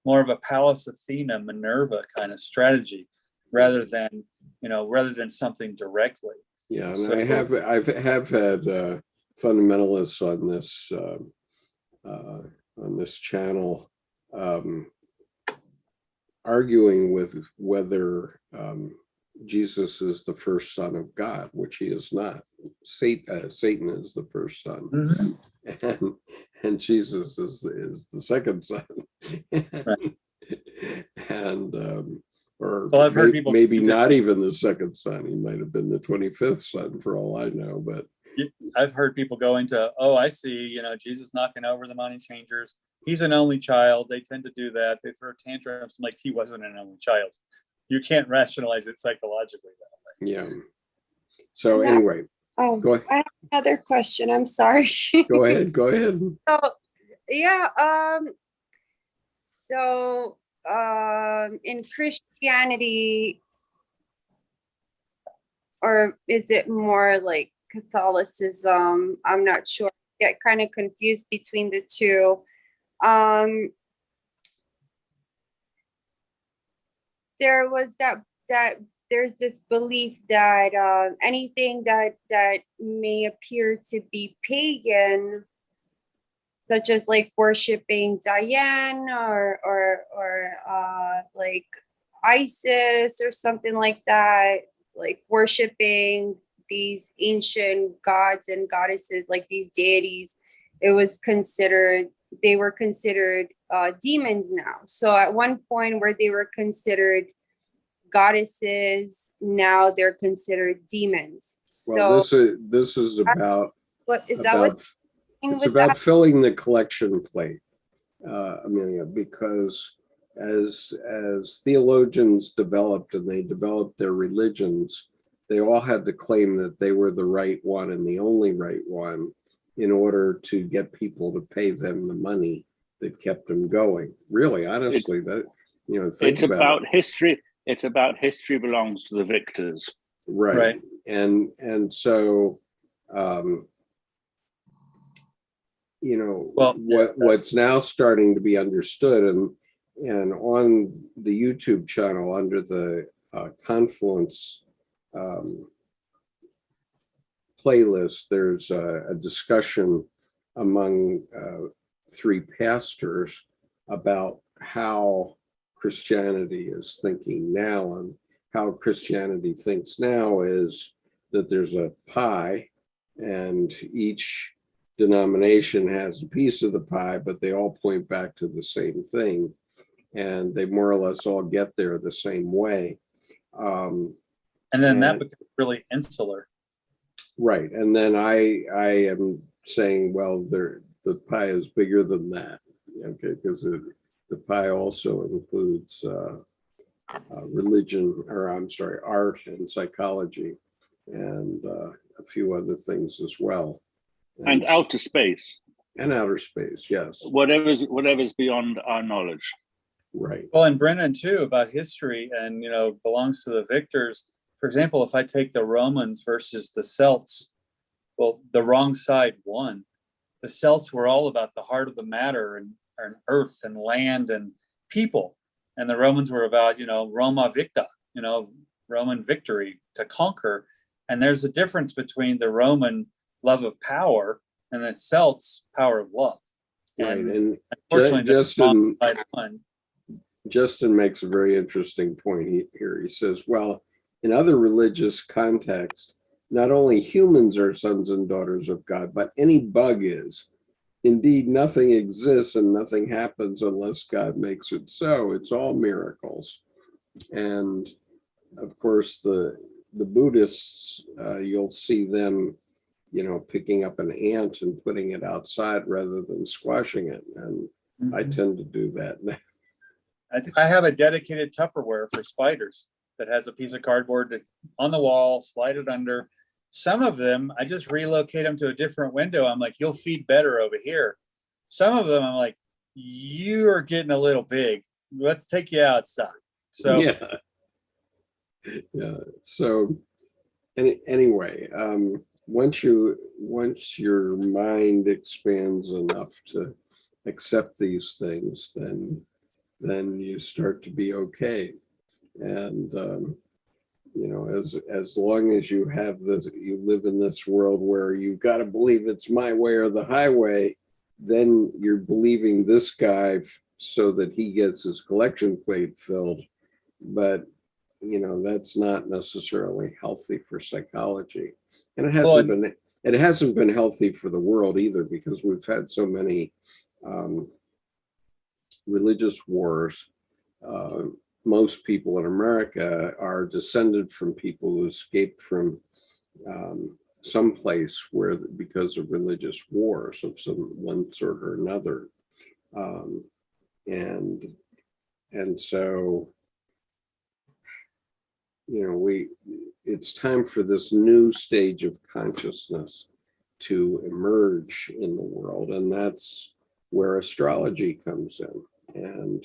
more of a Pallas Athena, Minerva kind of strategy, rather than, rather than something directly. Yeah, and So- I've had fundamentalists on this channel arguing with whether Jesus is the first son of God, which he is not. Satan is the first son, and Jesus is the second son. Right. And or Well, I've heard people maybe not even the second son. He might have been the 25th son, for all I know. But I've heard people go into, oh, I see, Jesus knocking over the money changers. He's an only child. They tend to do that. They throw tantrums. I'm like, he wasn't an only child. You can't rationalize it psychologically that way. yeah. So anyway, Oh, go ahead. I have another question. I'm sorry. Go ahead. Go ahead. So, yeah. So, in Christianity, or is it more like Catholicism? I'm not sure. I get kind of confused between the two. There was that there's this belief that anything that may appear to be pagan, such as like worshiping Diane or like Isis or something like that, like worshiping these ancient gods and goddesses, like these deities, they were considered demons now. So at one point where they were considered goddesses, now they're considered demons. Well, So this is about what is that? It's about filling the collection plate, Amelia, because as theologians developed and they developed their religions, they all had to claim that they were the right one and the only right one in order to get people to pay them the money that kept them going. Really, honestly, think about it. History. It's about history belongs to the victors. Right. And so, what's now starting to be understood, and on the YouTube channel under the Confluence playlist, there's a discussion among three pastors about how Christianity is thinking now, and how Christianity thinks now is that there's a pie and each denomination has a piece of the pie, but they all point back to the same thing, and they more or less all get there the same way. And then that becomes really insular. Right. And then I am saying, well, the pie is bigger than that, okay, because the pie also includes religion, or I'm sorry, art and psychology, and a few other things as well. And outer space. And outer space, yes. Whatever's beyond our knowledge. Right. Well, and Brennan too, about history and, belongs to the victors. For example, if I take the Romans versus the Celts, well, the wrong side won. The Celts were all about the heart of the matter and earth and land and people. And the Romans were about, Roma victa, Roman victory to conquer. And there's a difference between the Roman love of power and the Celts' power of love. Right. And unfortunately, Justin makes a very interesting point here. He says, well, in other religious contexts, not only humans are sons and daughters of God, but any bug is. Indeed, nothing exists and nothing happens unless God makes it so. It's all miracles. And of course, the Buddhists, you'll see them, picking up an ant and putting it outside rather than squashing it. And I tend to do that now. I have a dedicated Tupperware for spiders that has a piece of cardboard on the wall, slide it under. Some of them, I just relocate them to a different window. I'm like, you'll feed better over here. Some of them, I'm like, you are getting a little big. Let's take you outside. So yeah. So anyway, once your mind expands enough to accept these things, then you start to be okay. And you know, as long as you have this, you live in this world where you got to believe it's my way or the highway, then you're believing this guy so that he gets his collection plate filled. But, you know, that's not necessarily healthy for psychology. And it hasn't been healthy for the world either, because we've had so many religious wars. Most people in America are descended from people who escaped from some place where, because of religious wars of some one sort or another, and so, you know, it's time for this new stage of consciousness to emerge in the world, and that's where astrology comes in, and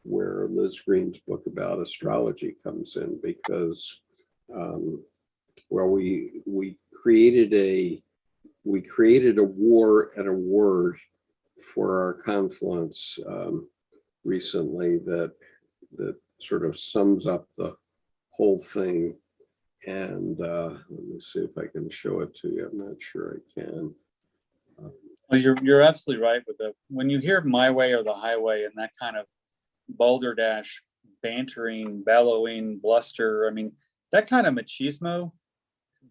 where Liz Green's book about astrology comes in, because well, we created a war and a word for our confluence recently that sort of sums up the whole thing. And let me see if I can show it to you. I'm not sure I can. Well, you're absolutely right with when you hear my way or the highway and that kind of balderdash, bantering, bellowing, bluster, I mean, that kind of machismo,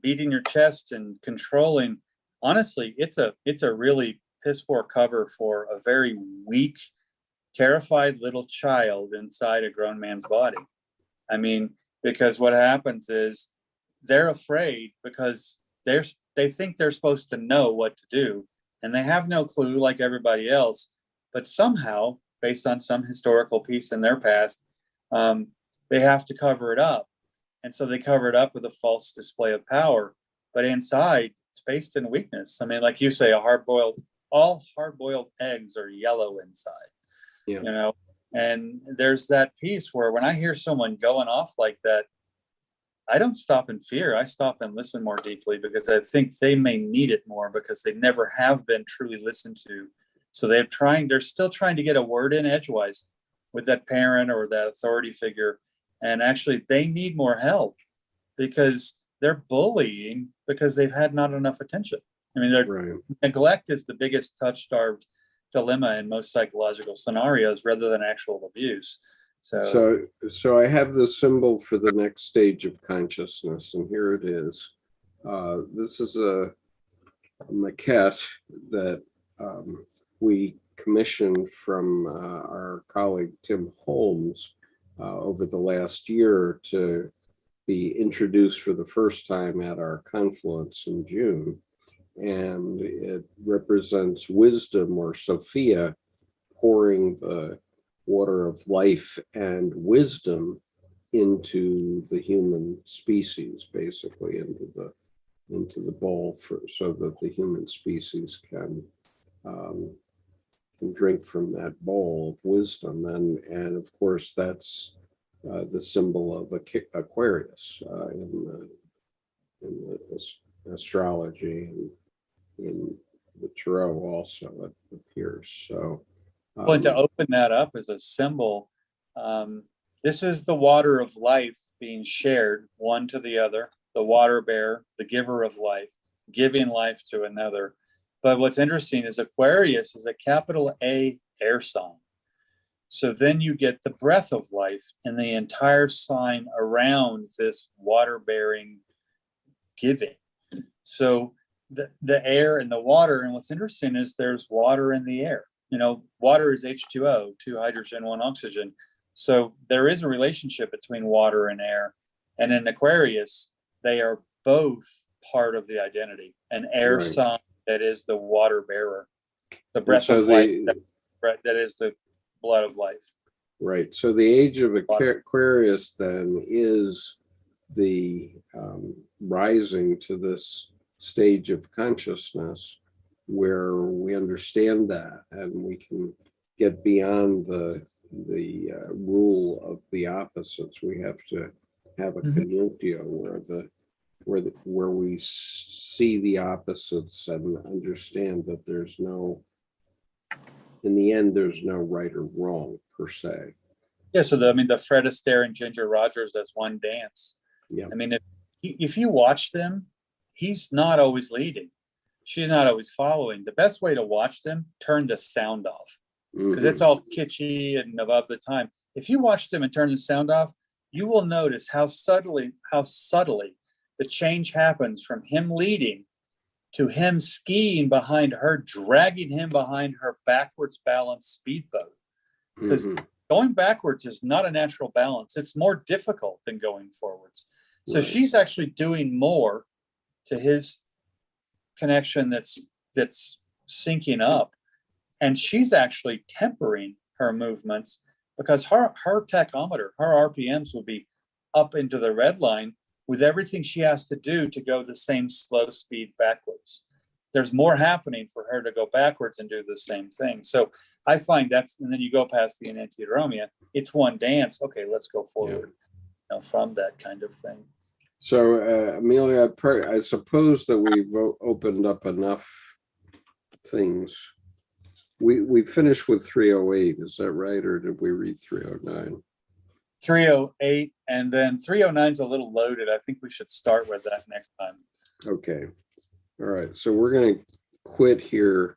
beating your chest and controlling, honestly, it's a really piss poor cover for a very weak, terrified little child inside a grown man's body. I mean, because what happens is they're afraid because they think they're supposed to know what to do, and they have no clue like everybody else, but somehow, based on some historical piece in their past, they have to cover it up. And so they cover it up with a false display of power. But inside, it's based in weakness. I mean, like you say, all hard-boiled eggs are yellow inside, you know? And there's that piece where when I hear someone going off like that, I don't stop in fear. I stop and listen more deeply, because I think they may need it more because they never have been truly listened to. So they're still trying to get a word in edgewise with that parent or that authority figure. And actually they need more help because they're bullying because they've had not enough attention. I mean, neglect is the biggest touch-starved dilemma in most psychological scenarios rather than actual abuse. So I have the symbol for the next stage of consciousness, and here it is. This is a maquette that we commissioned from our colleague Tim Holmes over the last year to be introduced for the first time at our confluence in June. And it represents wisdom, or Sophia, pouring the water of life and wisdom into the human species, basically into the bowl, so that the human species can drink from that bowl of wisdom. And of course, that's the symbol of Aquarius in the astrology, and in the tarot also it appears. So well, to open that up as a symbol, this is the water of life being shared one to the other, the water bearer, the giver of life, giving life to another. But what's interesting is Aquarius is a capital A air sign. So then you get the breath of life in the entire sign around this water bearing giving. So the air and the water, and what's interesting is there's water in the air. You know, water is H2O, 2 hydrogen, 1 oxygen. So there is a relationship between water and air. And in Aquarius, they are both part of the identity. An air sign that is the water bearer, the breath of life, that is the blood of life. Right. So the age of Aquarius then is the rising to this stage of consciousness where we understand that, and we can get beyond the rule of the opposites. We have to have a conjunctio where we see the opposites and understand that in the end, there's no right or wrong per se. Yeah. So the Fred Astaire and Ginger Rogers, that's one dance. Yeah. I mean, if you watch them, he's not always leading. She's not always following. The best way to watch them, turn the sound off, because it's all kitschy and above the time. If you watch them and turn the sound off, you will notice how subtly the change happens from him leading to him skiing behind her, dragging him behind her backwards balanced speedboat. Because going backwards is not a natural balance. It's more difficult than going forwards. So she's actually doing more to his connection that's syncing up. And she's actually tempering her movements because her tachometer, her RPMs will be up into the red line with everything she has to do to go the same slow speed backwards. There's more happening for her to go backwards and do the same thing. So I find and then you go past the enantiodromia, it's one dance. Okay, let's go forward from that kind of thing. So, Amelia, I suppose that we've opened up enough things. We finished with 308, is that right? Or did we read 309? 308, and then 309 is a little loaded. I think we should start with that next time. Okay. All right. So we're going to quit here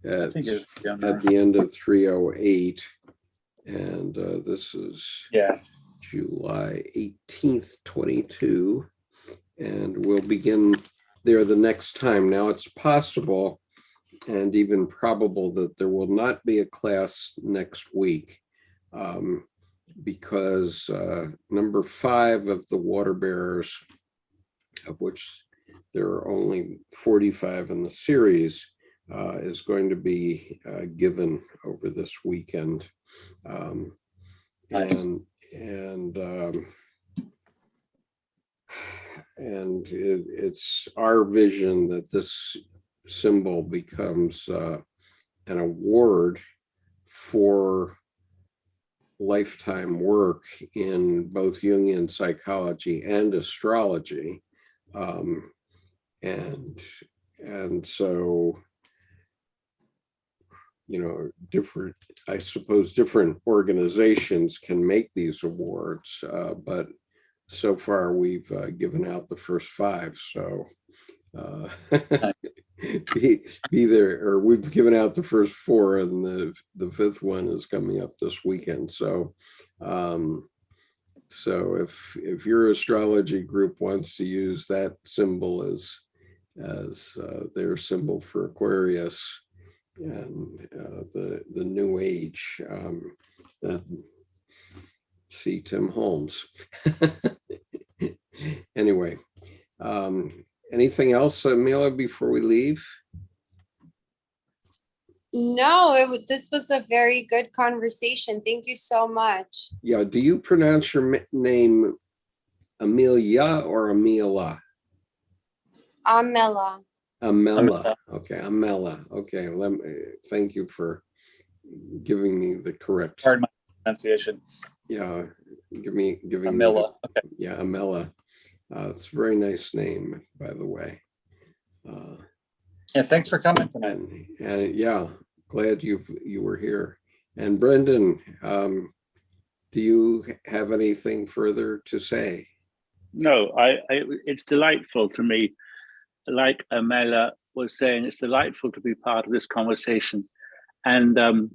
at the end of 308. And this is July 18th, 22. And we'll begin there the next time. Now, it's possible and even probable that there will not be a class next week because number 5 of the water bearers, of which there are only 45 in the series, is going to be given over this weekend. Nice. And it's our vision that this symbol becomes an award for lifetime work in both Jungian psychology and astrology. And so, different organizations can make these awards, but so far we've given out the first 5. So be there, or we've given out the first 4, and the 5th one is coming up this weekend. So if your astrology group wants to use that symbol as their symbol for Aquarius and the new age, then see Tim Holmes. Anyway, anything else, Amelia, before we leave? No, this was a very good conversation. Thank you so much. Yeah, do you pronounce your name Amelia or Amela? Amela. Amela. Okay, Amela. Okay, thank you for giving me the correct. Pardon my pronunciation. Yeah, giving Amela. Okay. Yeah, Amela. It's a very nice name, by the way. Yeah, thanks for coming tonight. And yeah, glad you were here. And Brendan, do you have anything further to say? No, it's delightful to me. Like Amela was saying, it's delightful to be part of this conversation. And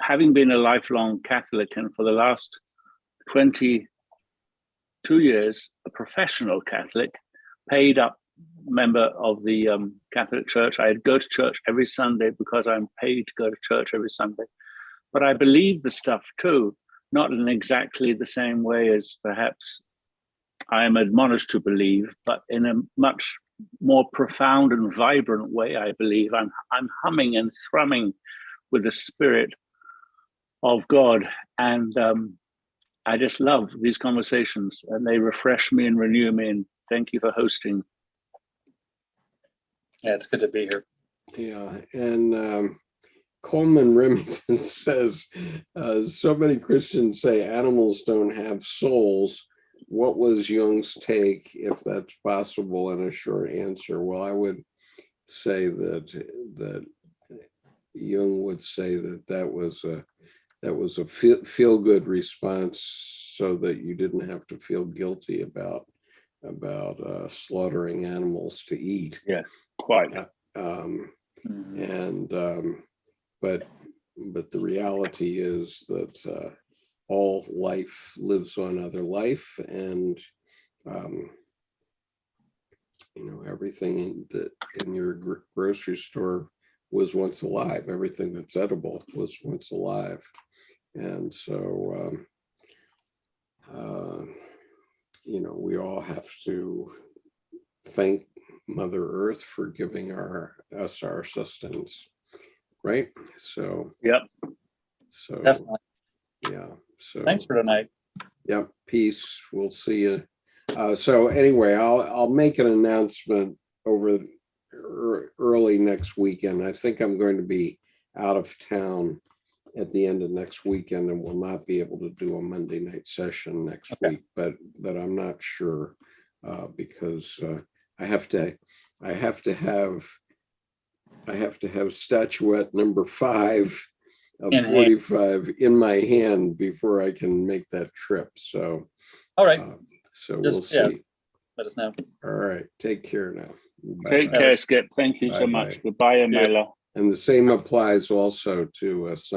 having been a lifelong Catholic, and for the last 22 years, a professional Catholic, paid up member of the Catholic Church. I go to church every Sunday because I'm paid to go to church every Sunday. But I believe the stuff too, not in exactly the same way as perhaps I am admonished to believe, but in a much more profound and vibrant way. I believe I'm humming and thrumming with the Spirit of God, and I just love these conversations, and they refresh me and renew me. And thank you for hosting. Yeah, it's good to be here. Yeah, and Coleman Remington says, so many Christians say animals don't have souls. What was Jung's take, if that's possible, in a short answer? Well, I would say that Jung would say that was a feel good response, so that you didn't have to feel guilty about slaughtering animals to eat. Yes, quite. But the reality is that all life lives on other life, and everything in your grocery store was once alive. Everything that's edible was once alive, and so we all have to thank Mother Earth for giving us our sustenance, right? So yep. So Definitely. yeah. So Thanks for tonight. Yep. Peace. We'll see you. So anyway, I'll make an announcement over early next weekend. I think I'm going to be out of town at the end of next weekend and will not be able to do a Monday night session next week, but I'm not sure because I have to have statuette number 5 of 45 in my hand before I can make that trip. So all right. So we'll see. Let us know. All right. Take care now. Bye-bye. Take care, Skip. Thank you so much. Goodbye, Amela. And the same applies also to